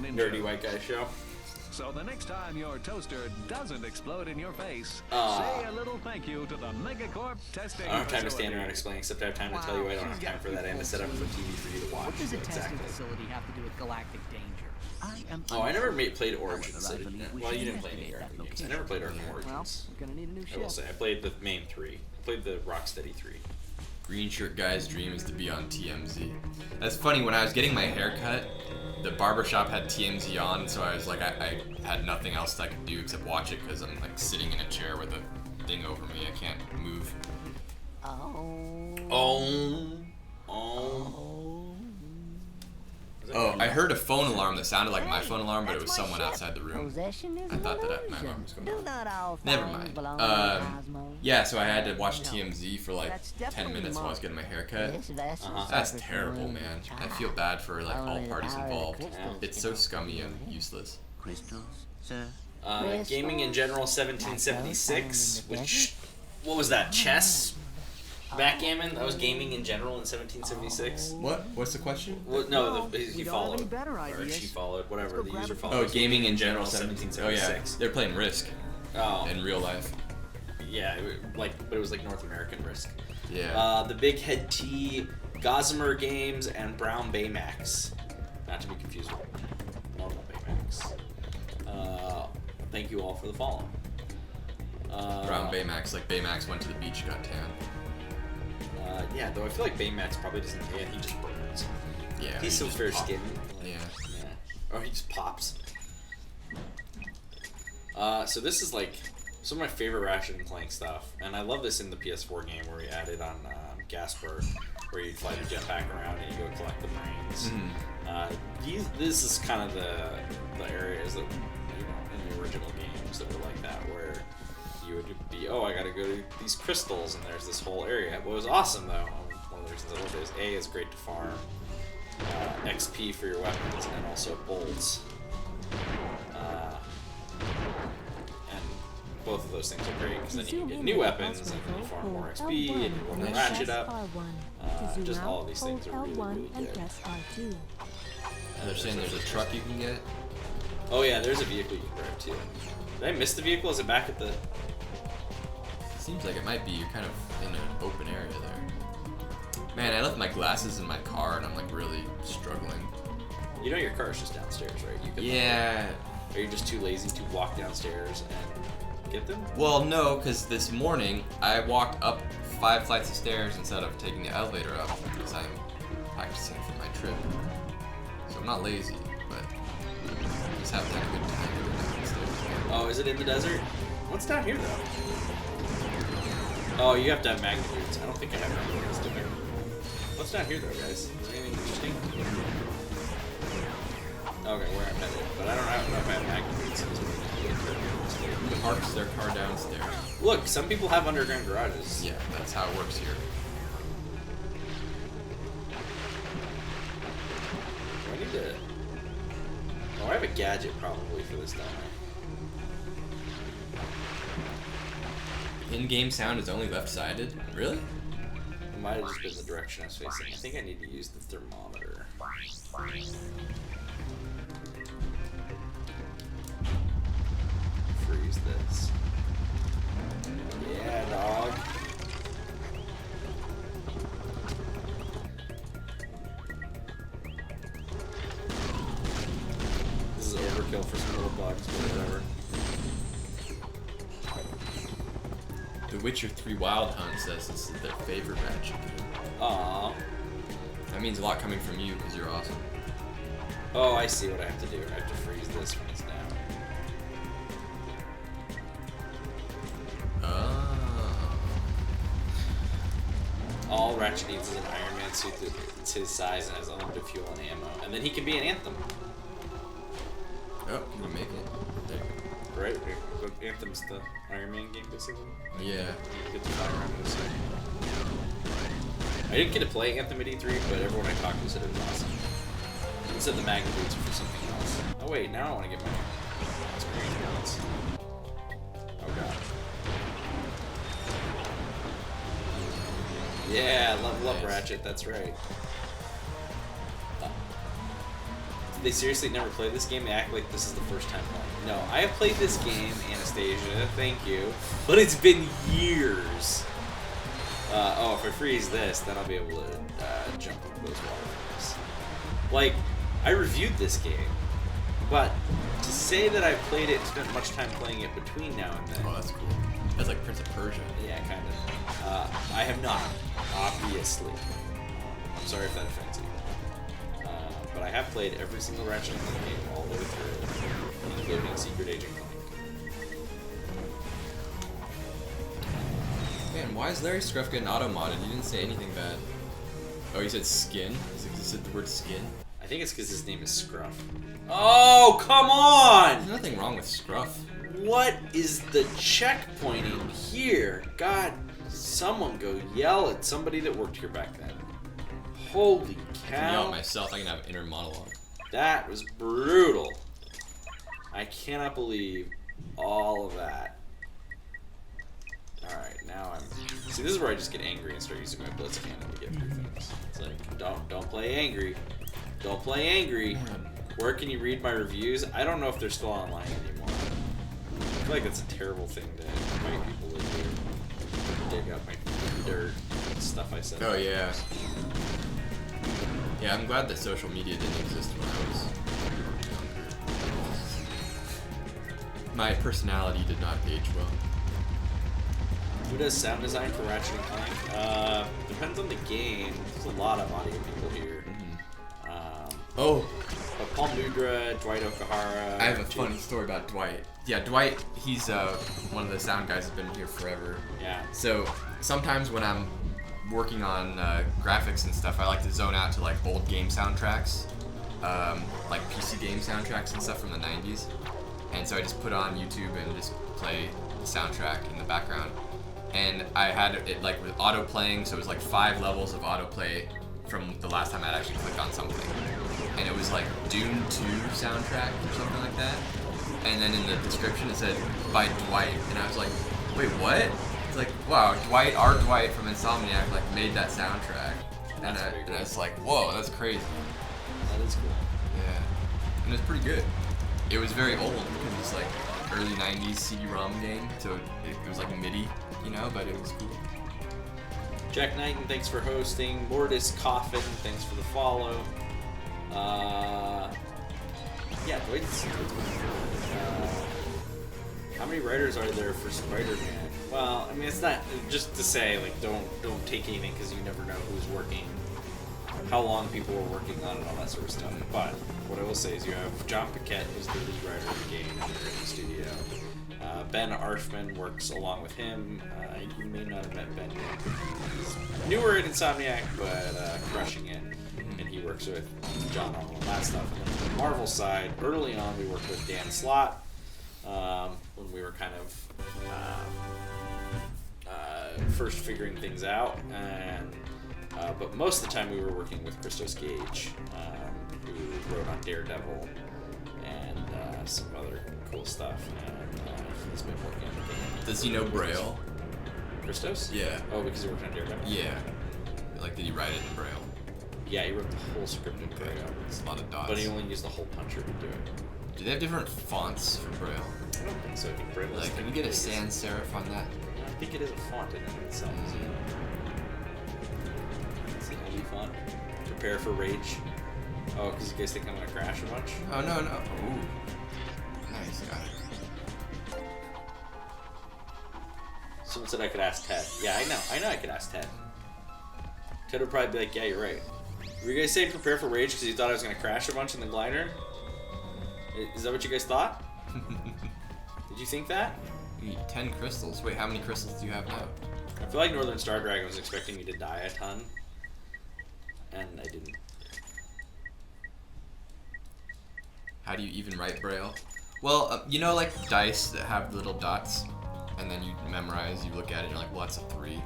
nerdy white guy show. So the next time your toaster doesn't explode in your face, Ah. say a little thank you to the Megacorp testing I don't have time to facility. stand around explaining, except I have time to tell you I don't have time for that and to set up a TV for you to watch. What does a testing Exactly. facility have to do with galactic danger? I am Oh, I never unsure. played Origins. However, I believe we Well, you should didn't play any investigate that Arkham games. I location. never played Arkham Well, Origins. we're gonna need a new I will ship. say, I played the main 3. I played the Rocksteady 3. Green shirt guy's dream is to be on TMZ. That's funny, when I was getting my hair cut, the barbershop had TMZ on, so I was like, I had nothing else I could do except watch it because I'm like sitting in a chair with a thing over me. I can't move. Oh, I heard a phone alarm that sounded like my phone alarm, but it was someone outside the room. I thought that my alarm was going off. Never mind. Yeah, so I had to watch TMZ for like 10 minutes while I was getting my hair cut. That's terrible, man. I feel bad for like all parties involved. It's so scummy and useless. Crystals, sir? Gaming in General 1776, which, what was that, chess? Backgammon? That was Gaming in General in 1776? What? What's the question? Well, no, he we don't have followed. any better Or ideas. she followed, whatever, Let's the go user grab a followed. Oh, gaming in general, 1776. Oh yeah, they're playing Risk Oh, in real life. yeah, but it was like North American Risk. Yeah. The Big Head T Gossamer Games and Brown Baymax. Not to be confused with normal Baymax. Thank you all for the follow. Brown Baymax, like Baymax went to the beach, got tan. Yeah, though I feel like Baymax probably doesn't tan, he just burns. Yeah. He's so just fair pop. skinned. Yeah. Or he just pops. So this is like some of my favorite Ratchet and Clank stuff, and I love this in the PS4 game where we added on Gasper, where you fly the jetpack around and you go collect the brains. This is kind of the areas that, you know, in the original games that were like that, where you would be, oh, I gotta go to these crystals, and there's this whole area. What was awesome though, one of the reasons I love it is A, it's great to farm XP for your weapons, and also bolts. And both of those things are great because then you can get new weapons and you farm more XP and you level the Ratchet up. Just all of these things are really, really good. And they're saying there's a truck you can get. Oh yeah, there's a vehicle you can grab too. Did I miss the vehicle? Is it back at the... Seems like it might be. You're kind of in an open area there. Man, I left my glasses in my car and I'm like really struggling. You know your car is just downstairs, right? You could, yeah. Are you just too lazy to walk downstairs and get them? Well, no, because this morning I walked up 5 flights of stairs instead of taking the elevator up because I'm practicing for my trip. So I'm not lazy, but I just haven't had a good time going downstairs. Oh, is it in the desert? What's down here though? Oh, you have to have magnet boots. I don't think I have magnet boots, do I? What's down here though, guys? Is there anything interesting? Okay, where I'm headed. But I don't know if I have magnet boots. Who parks their car downstairs? Look, some people have underground garages. Yeah, that's how it works here. Do I need to... Oh, I have a gadget probably for this, don't I? In-game sound is only left-sided? Really? It might have just been the direction I was facing. I think I need to use the thermometer. Freeze this. Yeah, dog. This is overkill for some little bugs, but whatever. The Witcher 3 Wild Hunt says this is their favorite Ratchet game. Aww. That means a lot coming from you because you're awesome. Oh, I see what I have to do. I have to freeze this when it's down. Oh. All Ratchet needs is an Iron Man suit that's his size and has unlimited fuel and ammo. And then he can be an Anthem. Oh, can you make it? There. Right? But Anthem's the Iron Man game, basically. Yeah. You get to fly around in the suit. I didn't get to play Anthem at E3, but everyone I talked to said it was awesome. It said the magnet boots are for something else. Oh wait, now I want to get my experience points. Oh god. Yeah, level up Ratchet, that's right. Did they seriously never play this game? They act like this is the first time playing. No, I have played this game, Anastasia, thank you, but it's been years. Oh, if I freeze this, then I'll be able to jump into those waterfalls. Like, I reviewed this game, but to say that I played it, spent much time playing it between now and then. Oh, that's cool. That's like Prince of Persia. Yeah, kind of. I have not, obviously. I'm sorry if that offends you. But I have played every single Ratchet and Clank game all the way through, including Secret Agent Clank. Man, why is Larry Scruff getting auto-modded? You didn't say anything bad. Oh, you said skin? You said the word skin? I think it's because his name is Scruff. Oh, come on! There's nothing wrong with Scruff. What is the checkpointing here? God, someone go yell at somebody that worked here back then. Holy I can yell at cow. myself, I can have inner monologue. That was brutal. I cannot believe all of that. Alright, now I'm... See, this is where I just get angry and start using my blitz cannon to get through things. It's like, don't play angry. Don't play angry. Where can you read my reviews? I don't know if they're still online anymore. I feel like that's a terrible thing to invite people to do. Dig up my dirt stuff I said. Oh, yeah. Yeah, I'm glad that social media didn't exist when I was younger. My personality did not age well. Who does sound design for Ratchet and Clank? Depends on the game. There's a lot of audio people here. Oh, But Paul Nudra, Dwight Okahara. I have a funny story about Dwight. Yeah, Dwight, he's one of the sound guys who's been here forever. Yeah. So sometimes when I'm working on graphics and stuff, I like to zone out to like old game soundtracks, like PC game soundtracks and stuff from the 90s. And so I just put on YouTube and just play the soundtrack in the background. And I had it like with auto playing, so it was like 5 levels of autoplay from the last time I'd actually clicked on something. And it was like Dune 2 soundtrack or something like that. And then in the description it said by Dwight, and I was like, wait, what? It's like, wow, our Dwight from Insomniac like made that soundtrack. And I was like, whoa, that's crazy. That is cool. Yeah, and it's pretty good. It was very old because it's like early 90s CD-ROM game, so it was like MIDI, you know, but it was cool. Jack Knighton, thanks for hosting. Mortis Coffin, thanks for the follow. Yeah, Dwight's how many writers are there for Spider-Man? Well, I mean, it's not just to say like don't take anything because you never know who's working, how long people were working on it, all that sort of stuff. But what I will say is you have John Paquette, who's the lead writer of the game, and they're in the studio. Ben Arshman works along with him. You may not have met Ben yet. He's newer at Insomniac, but crushing it. And he works with John on all that stuff. And then on the Marvel side, early on we worked with Dan Slott when we were kind of first figuring things out. And but most of the time we were working with Christos Gage, who wrote on Daredevil and some other cool stuff. And he's been working on the game. Does he know Braille? Christos? Yeah. Oh, because he worked on Daredevil? Yeah. Like, did he write it in Braille? Yeah, he wrote the whole script in Braille. It's a lot of dots. But he only used the whole puncher to do it. Do they have different fonts for Braille? I don't think so. I think Braille is Like, can you get a sans serif on that? I think it is a font in and of itself. It's an only font. Prepare for rage. Oh, because you guys think I'm going to crash a bunch? Oh, no. Ooh. Nice, got it. Someone said I could ask Ted. Yeah, I know I could ask Ted. Ted would probably be like, yeah, you're right. Were you guys saying prepare for rage because you thought I was going to crash a bunch in the glider? Is that what you guys thought? Did you think that? You need 10 crystals. Wait, how many crystals do you have now? I feel like Northern Star Dragon was expecting me to die a ton. And I didn't. How do you even write Braille? Well, you know, like dice that have little dots, and then you memorize, you look at it, and you're like, well, that's a 3. You know,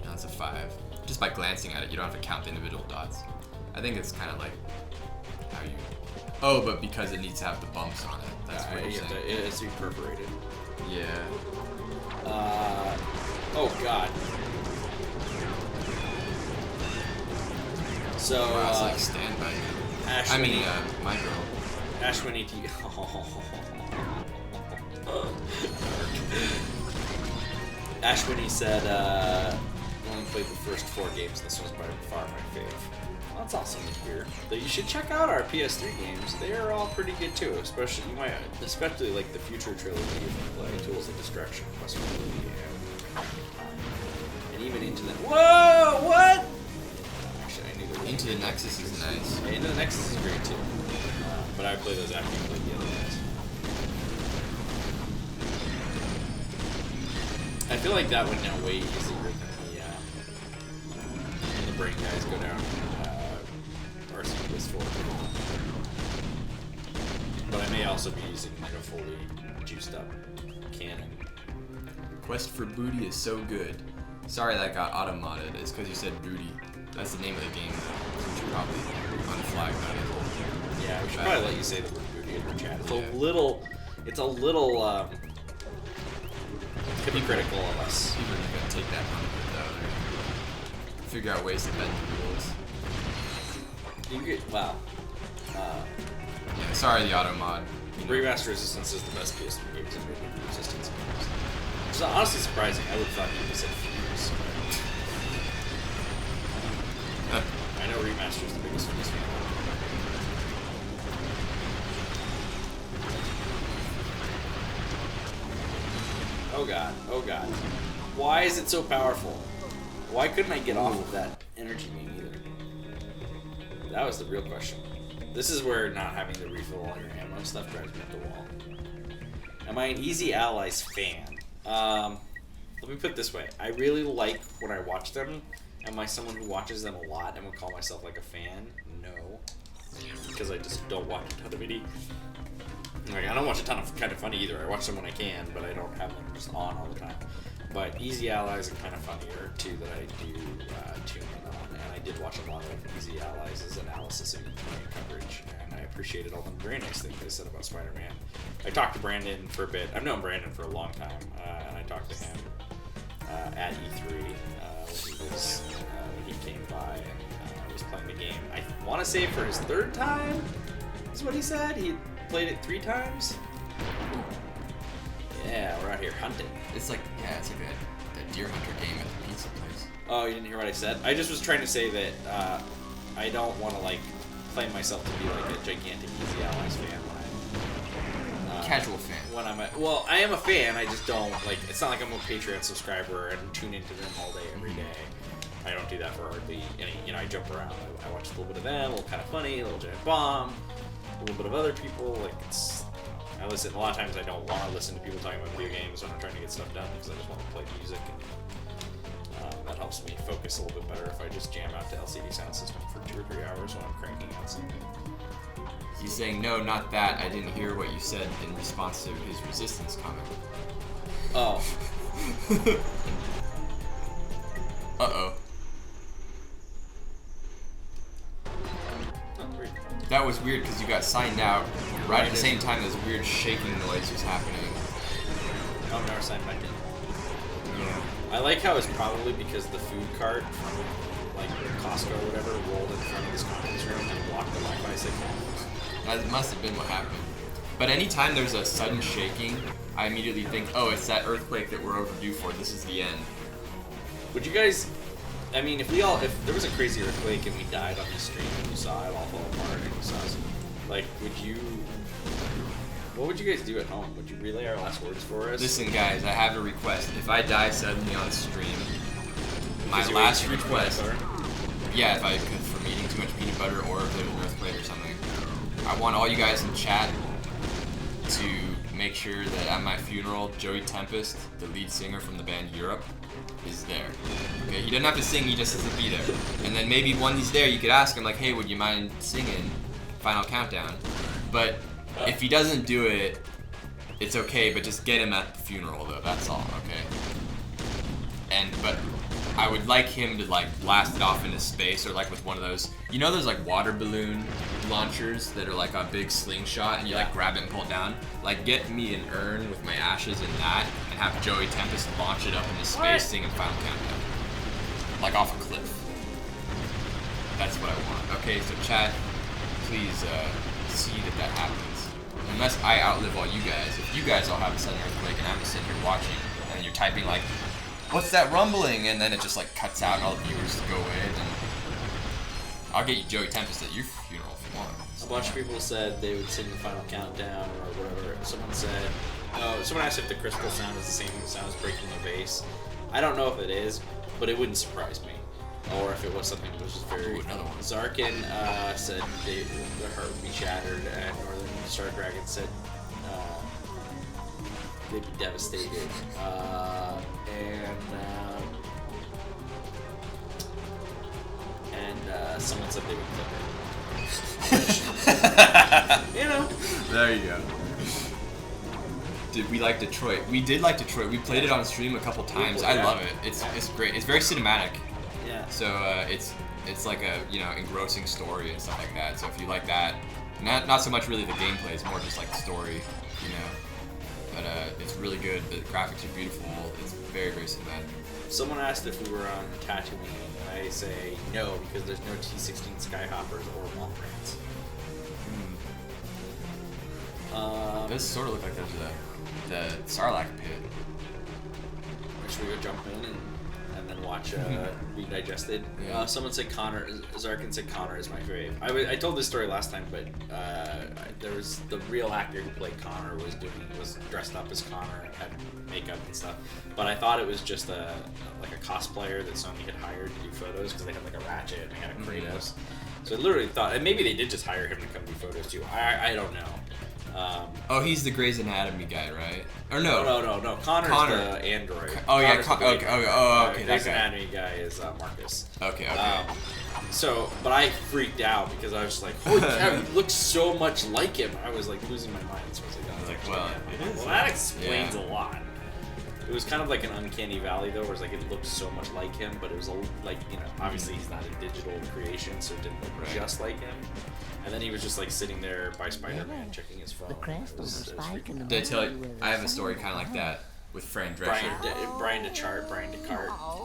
that's a 5. Just by glancing at it, you don't have to count the individual dots. I think it's kind of like how you... Oh, but because it needs to have the bumps on it. That's what you're saying. It has to be perforated. Yeah. Oh, God. So, wow, it's like Stand By Me. Ashwini, I mean, My Girl. Ashwini T. Ashwini said, only played the first 4 games. This was by far my fave. Well, that's awesome to hear. Though you should check out our PS3 games. They are all pretty good too. Especially like the Future trilogy if you play Tools of Destruction, Quest for the and even Into the Whoa! What? Actually, I knew Into the Nexus is nice. Yeah, Into the Nexus is great too. But I play those after you play the other ones. I feel like that went down way easier than the brain guys go down RC Quest 4. But I may also be using like a fully juiced up cannon. Quest for Booty is so good. Sorry that got auto-modded. It's because you said Booty. That's the name of the game though. We should probably unflag that. Yeah, we should probably let you say the word Booty in the chat. It's a little hypocritical of us. People are gonna take that from it though. They're gonna figure out ways to bend the rules. Wow. Yeah, sorry the auto mod. Remaster Resistance is the best PS3 game to make Resistance games. Which is honestly surprising. I would have thought you would have said Fuse. I know Remaster Master's the biggest Fizz fan. Oh god, oh god. Why is it so powerful? Why couldn't I get off of that energy beam either? That was the real question. This is where not having to refill all your ammo stuff drives me up the wall. Am I an Easy Allies fan? Let me put it this way. I really like when I watch them. Am I someone who watches them a lot and would call myself like a fan? No. Because I just don't watch a ton of any. Like, I don't watch a ton of Kind of Funny either. I watch them when I can, but I don't have them just on all the time. But Easy Allies and Kind of Funny are two that I do tune in on. And I did watch a lot of Easy Allies' analysis and coverage. And I appreciated all the very nice things they said about Spider-Man. I talked to Brandon for a bit. I've known Brandon for a long time. And I talked to him at E3 when he came by and was playing the game. I want to say for his third time is what he said. He played it 3 times. Yeah, we're out here hunting. It's like a deer hunter game at the pizza place. Oh, you didn't hear what I said? I just was trying to say that I don't want to like claim myself to be like a gigantic Easy Allies fan when I'm casual fan. When I'm well, I am a fan. I just don't like. It's not like I'm a Patreon subscriber and tune into them all day every day. I don't do that for hardly any. You know, I jump around. I watch a little bit of them, a little Kind of Funny, a little Giant Bomb, a little bit of other people. Like it's. I listen. A lot of times I don't want to listen to people talking about video games when I'm trying to get stuff done because I just want to play music. And that helps me focus a little bit better if I just jam out to LCD Sound System for 2 or 3 hours when I'm cranking out something. He's saying, no, not that. I didn't hear what you said in response to his Resistance comment. Oh. Uh-oh. That was weird because you got signed out right at the same time as weird shaking noise was happening. Oh, I've never signed back in. Yeah. I like how it's probably because the food cart from like Costco or whatever rolled in front of this conference room and blocked the Wi-Fi signal. That must have been what happened. But anytime there's a sudden shaking, I immediately think, oh, it's that earthquake that we're overdue for. This is the end. Would you guys... I mean, if there was a crazy earthquake and we died on the stream and you saw it all fall apart and you saw us, like, what would you guys do at home? Would you relay our last words for us? Listen, guys, I have a request. If I die suddenly on stream, my last request... Yeah, if I could, from eating too much peanut butter or if there was an earthquake or something. I want all you guys in chat to make sure that at my funeral, Joey Tempest, the lead singer from the band Europe, is there. Okay, he doesn't have to sing, he just has to be there. And then maybe when he's there, you could ask him, like, hey, would you mind singing Final Countdown? But if he doesn't do it, it's okay, but just get him at the funeral, though, that's all, okay? But I would like him to, like, blast it off into space, or, like, with one of those, you know those, like, water balloon launchers that are, like, a big slingshot, and you, like, grab it and pull it down? Like, get me an urn with my ashes in that, and have Joey Tempest launch it up into space singing Final Countdown. Like, off a cliff. That's what I want. Okay, so chat, please, see that happens. Unless I outlive all you guys. If you guys all have a sudden earthquake, and I'm just sitting here watching, and you're typing, like, what's that rumbling? And then it just like cuts out and all the viewers go away. And I'll get you Joey Tempest at your funeral if you want. A bunch of people said they would sing the Final Countdown or whatever. Someone said, someone asked if the crystal sound is the same sound as breaking the vase. I don't know if it is, but it wouldn't surprise me. Or if it was something that was just very... another one. Zarkin said their heart would be shattered, and Northern Star Dragon said they'd be devastated. And someone said they would clip it. You know. There you go. Did we like Detroit? We did like Detroit. We played it on stream a couple times. I love it. It's great. It's very cinematic. Yeah. So it's like a engrossing story and stuff like that. So if you like that, not so much really the gameplay, it's more just like the story, But it's really good. The graphics are beautiful. It's very, very cinematic. Someone asked if we were on Tatooine, and I say no because there's no T-16 Skyhoppers or Mothrains. It does sort of look like there's the Sarlacc pit. Should we go jump in and then and watch Be Digested. Yeah. Someone said Connor. Zarkin said Connor is my fave. I told this story last time, but there was the real actor who played Connor was dressed up as Connor and had makeup and stuff. But I thought it was just a cosplayer that Sony had hired to do photos because they had like a Ratchet and they had a Kratos. So I literally thought, and maybe they did just hire him to come do photos too. I don't know. He's the Grey's Anatomy guy, right? Or no? No. Connor's the android. Oh yeah, Connor's okay. Grey's Anatomy guy is Marcus. Okay. But I freaked out because I was just like, holy cow, he looks so much like him. I was like losing my mind. So I was like, well, that explains a lot. It was kind of like an uncanny valley though, where it's like it looked so much like him, but it was like, you know, obviously he's not a digital creation, so it didn't look just like him. And then he was just like sitting there by Spider-Man checking his phone. Did I tell you? I have a story kind of like that with Fran Drescher. Brian Descartes.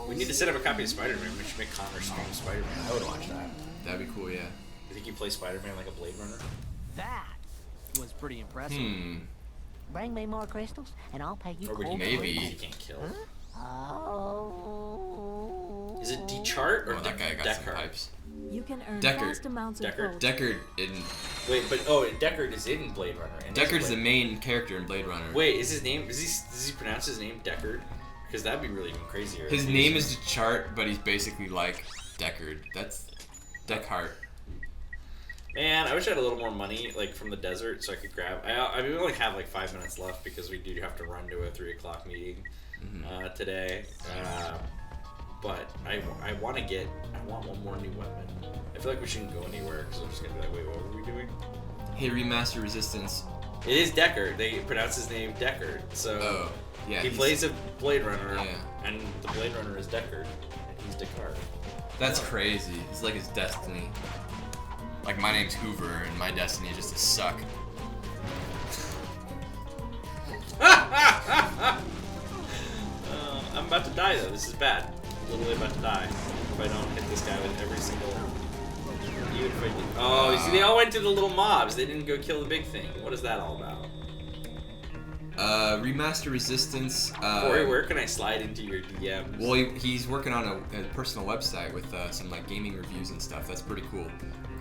We need to set up a copy of Spider-Man. We should make Connor stream Spider-Man. I would watch that. That'd be cool, yeah. You think you play Spider-Man like a Blade Runner? That was pretty impressive. Bring me more crystals, and I'll pay you. Or would maybe he can't kill? Oh. Is it Dechart or that guy got some Deckard? pipes. You can earn Deckard. vast amounts of gold. Deckard in. Wait, but Deckard is in Blade Runner. Deckard's the main character in Blade Runner. Wait, is his name? Does he pronounce his name Deckard? Because that'd be really even crazier. His name is Dechart, but he's basically like Deckard. That's Deckard. Man, I wish I had a little more money, like from the desert, so I could grab. We only have like 5 minutes left because we do have to run to a 3 o'clock meeting today. But I want one more new weapon. I feel like we shouldn't go anywhere because I'm just gonna be like, wait, what were we doing? Hey, Remaster Resistance. It is Deckard. They pronounce his name Deckard. So he plays a Blade Runner, and the Blade Runner is Deckard, and he's Deckard. That's crazy. It's like his destiny. Like my name's Hoover, and my destiny is just to suck. I'm about to die though. This is bad. I'm literally about to die if I don't hit this guy with every single. Even if I did. Oh, you see, they all went to the little mobs. They didn't go kill the big thing. What is that all about? Remaster Resistance. Corey, where can I slide into your DMs? Well, he's working on a personal website with some like gaming reviews and stuff. That's pretty cool.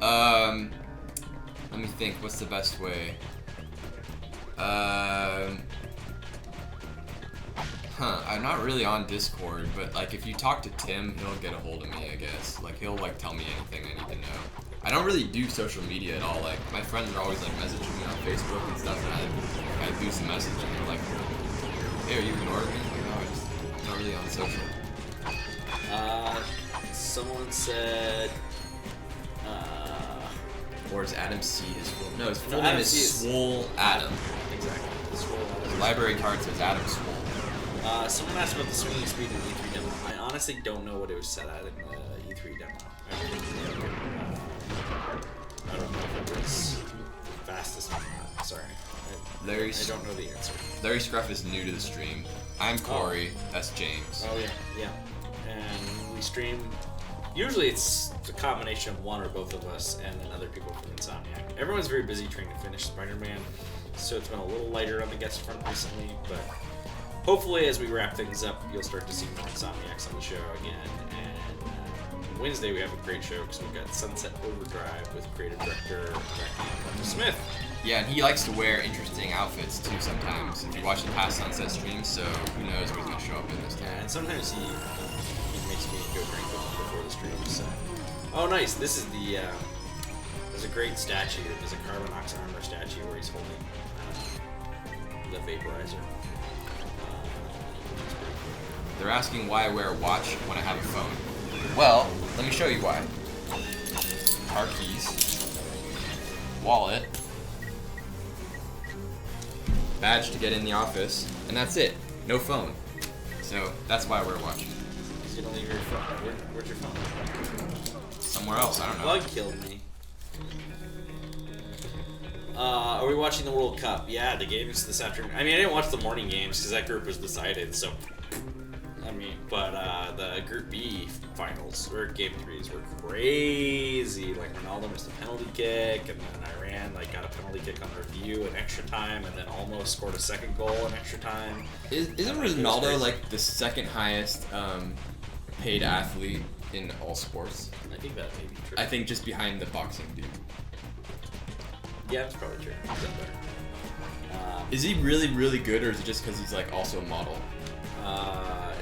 Let me think. What's the best way? I'm not really on Discord, but like if you talk to Tim, he'll get a hold of me, I guess. Like he'll like tell me anything I need to know. I don't really do social media at all. Like my friends are always like messaging me on Facebook and stuff, and I do some message and they're like, "Hey, are you ignoring me?" Like, no, I'm not really on social. Someone said. Or is Adam C his full? No, his full name is Swole Adam. Exactly. Swole Adam. The library card says Adam Swole. Someone asked about the swinging speed in the E3 demo. I honestly don't know what it was set at in the E3 demo. I don't know if it was fastest or not. Sorry. I don't know the answer. Larry Scruff is new to the stream. I'm Corey. That's James. Oh yeah. And we stream. Usually it's a combination of one or both of us and then other people from Insomniac. Everyone's very busy trying to finish Spider-Man, so it's been a little lighter on the guest front recently, but hopefully as we wrap things up, you'll start to see more Insomniacs on the show again. And Wednesday we have a great show because we've got Sunset Overdrive with creative director Dr. Smith. Yeah, and he likes to wear interesting outfits too sometimes. If you watch the past Sunset streams, so who knows what he's going to show up in this time. Yeah, and sometimes he makes me go drink with him before the stream. So. Oh, nice. This is the. There's a great statue. There's a Carbon Ox Armor statue where he's holding the vaporizer. They're asking why I wear a watch when I have a phone. Well, let me show you why. Car keys, wallet, badge to get in the office, and that's it. No phone. So that's why I wear a watch. You don't leave your phone. Where's your phone? Somewhere else. I don't know. Bug killed me. Are we watching the World Cup? Yeah, the games this afternoon. I mean, I didn't watch the morning games because that group was decided. So, I mean, but the Group B finals or Game 3s were crazy. Like Ronaldo missed a penalty kick, and then Iran got a penalty kick on review in extra time, and then almost scored a second goal in extra time. Isn't Ronaldo like the second highest paid athlete in all sports. I think that may be true. I think just behind the boxing dude. Yeah, that's probably true. He's up there. Is he really, really good, or is it just because he's like also a model? Well,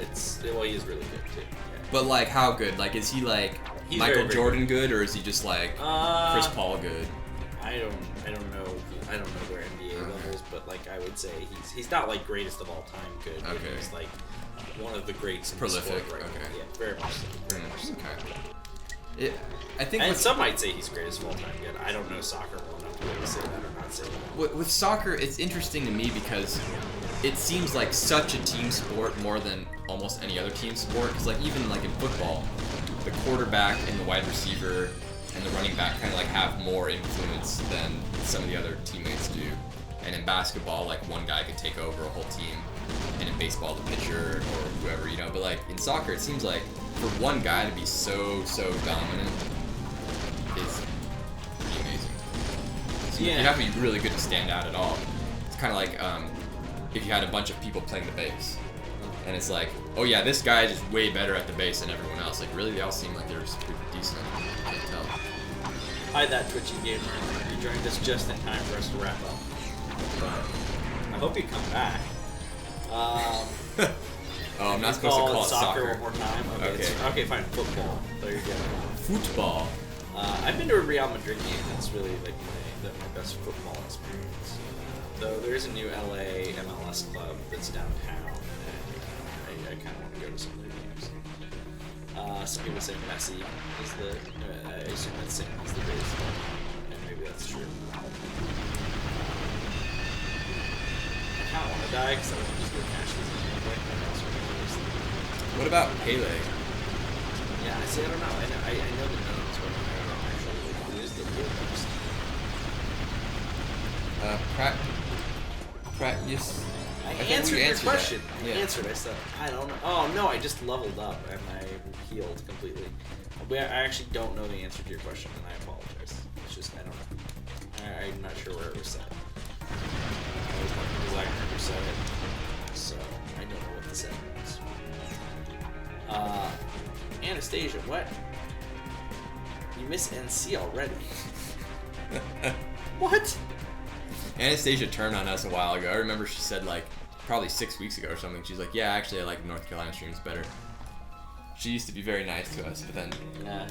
he is really good too. Yeah. But like, how good? Like, is he like He's Michael very, very Jordan good, or is he just like Chris Paul good? I don't know. I don't know their NBA levels, but like I would say he's not like greatest of all time good. But Okay. he's like one of the greats in Prolific. the sport right Okay. now. Yeah, very much so. Very much so. Okay. I think. And some might say he's greatest of all time good. I don't know soccer well enough to be able to say that or not say that. With soccer, it's interesting to me because it seems like such a team sport more than almost any other team sport. Because like even like in football, the quarterback and the wide receiver and the running back kind of like have more influence than some of the other teammates do. And in basketball, like one guy could take over a whole team, and in baseball, the pitcher or whoever, you know. But like in soccer, it seems like for one guy to be so dominant is pretty amazing. So Yeah. you have to be really good to stand out at all. It's kind of like if you had a bunch of people playing the bass, and it's like, oh yeah, this guy is just way better at the bass than everyone else. Like really, they all seem like they're pretty decent. I can't tell. Hi, that Twitchy gamer. You joined us just in time for us to wrap up. But I hope you come back. Oh, I'm not supposed to call it soccer. One more time. Okay. Okay, fine. Football. There you go. Football. I've been to a Real Madrid game. That's really like my best football experience. Though there is a new LA MLS club that's downtown, and I kind of want to go to some of their games. Some people say Messi is the. I assume that's saying he's the greatest of all time, and maybe that's true. I kind of want to die because I want to just go cash these in anyway. What about Pele? Yeah, I see. I don't know. I know the names, but I don't know actually who is the real most. Yes. I think answered we your answered question. that. I Yeah. answered. I said, I don't know. Oh, no, I just leveled up and I healed completely. I actually don't know the answer to your question, and I apologize. It's just, I don't know. I'm not sure where it was said. I was not the designer who said it, so I don't know what the set was. Anastasia, what? You miss NC already. What? Anastasia turned on us a while ago. I remember she said like probably 6 weeks ago or something. She's like, yeah, actually I like North Carolina streams better. She used to be very nice to us, but then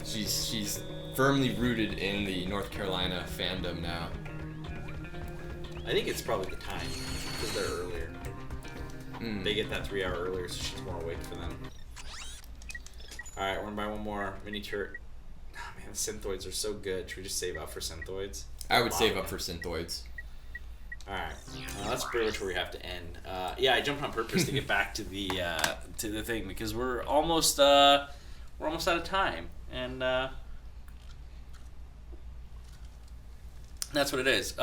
she's firmly rooted in the North Carolina fandom now. I think it's probably the time, because they're earlier. They get that 3 hour earlier, so she's more awake for them. Alright, we're gonna buy one more mini turret. Oh man, the synthoids are so good. Should we just save up for synthoids? I would save up for synthoids. Alright, that's pretty much where we have to end. Yeah, I jumped on purpose to get back to the thing because we're almost out of time, and that's what it is.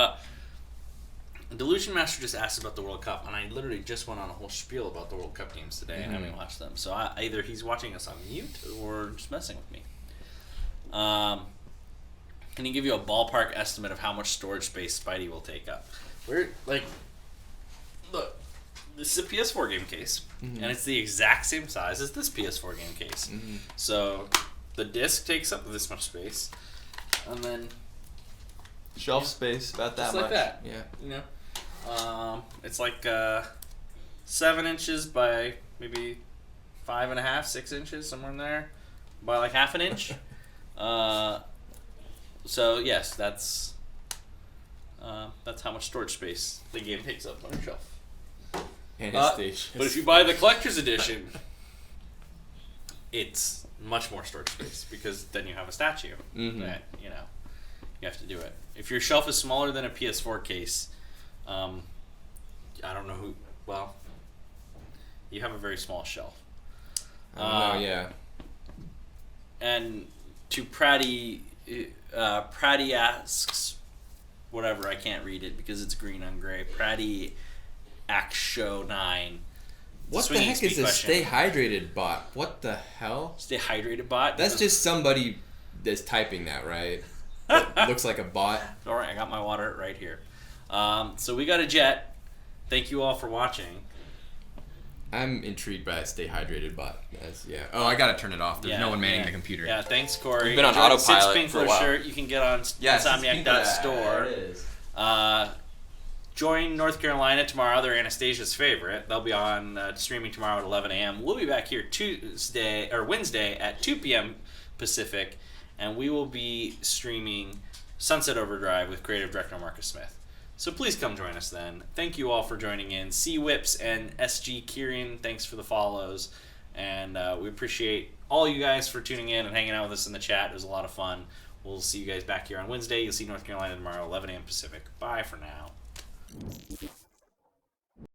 Delusion Master just asked about the World Cup, and I literally just went on a whole spiel about the World Cup games today, and I haven't watched them. So either he's watching us on mute or just messing with me. Can he give you a ballpark estimate of how much storage space Spidey will take up? Look, this is a PS4 game case, and it's the exact same size as this PS4 game case. So the disc takes up this much space, and then Shelf space, about that just much. like that. Yeah. You know, it's like 7 inches by maybe 5.5, 6 inches, somewhere in there, by like half an inch. So yes, that's how much storage space the game takes up on your shelf. Anastasia. But if you buy the collector's edition, it's much more storage space because then you have a statue that you have to do it. If your shelf is smaller than a PS4 case, I don't know who. Well, you have a very small shelf. Yeah. And to Pratty asks, whatever, I can't read it because it's green on gray. Pratty Show 9. What the heck is a Stay Hydrated bot? What the hell? Stay Hydrated bot? That's just somebody that's typing that, right? It looks like a bot. Alright, I got my water right here. So we got a jet. Thank you all for watching. I'm intrigued by that stay hydrated bot. Yeah. Oh, I gotta turn it off. There's no one manning the computer. Yeah, thanks, Corey. We've been on Enjoy the autopilot Sid for a Spinkler while. shirt you can get on Insomniac.store. There it is. Join North Carolina tomorrow. They're Anastasia's favorite. They'll be on streaming tomorrow at 11 a.m. We'll be back here Wednesday at 2 p.m. Pacific, and we will be streaming Sunset Overdrive with creative director Marcus Smith. So please come join us then. Thank you all for joining in. C Whips and SG Kieran, thanks for the follows. And we appreciate all you guys for tuning in and hanging out with us in the chat. It was a lot of fun. We'll see you guys back here on Wednesday. You'll see North Carolina tomorrow, 11 a.m. Pacific. Bye for now.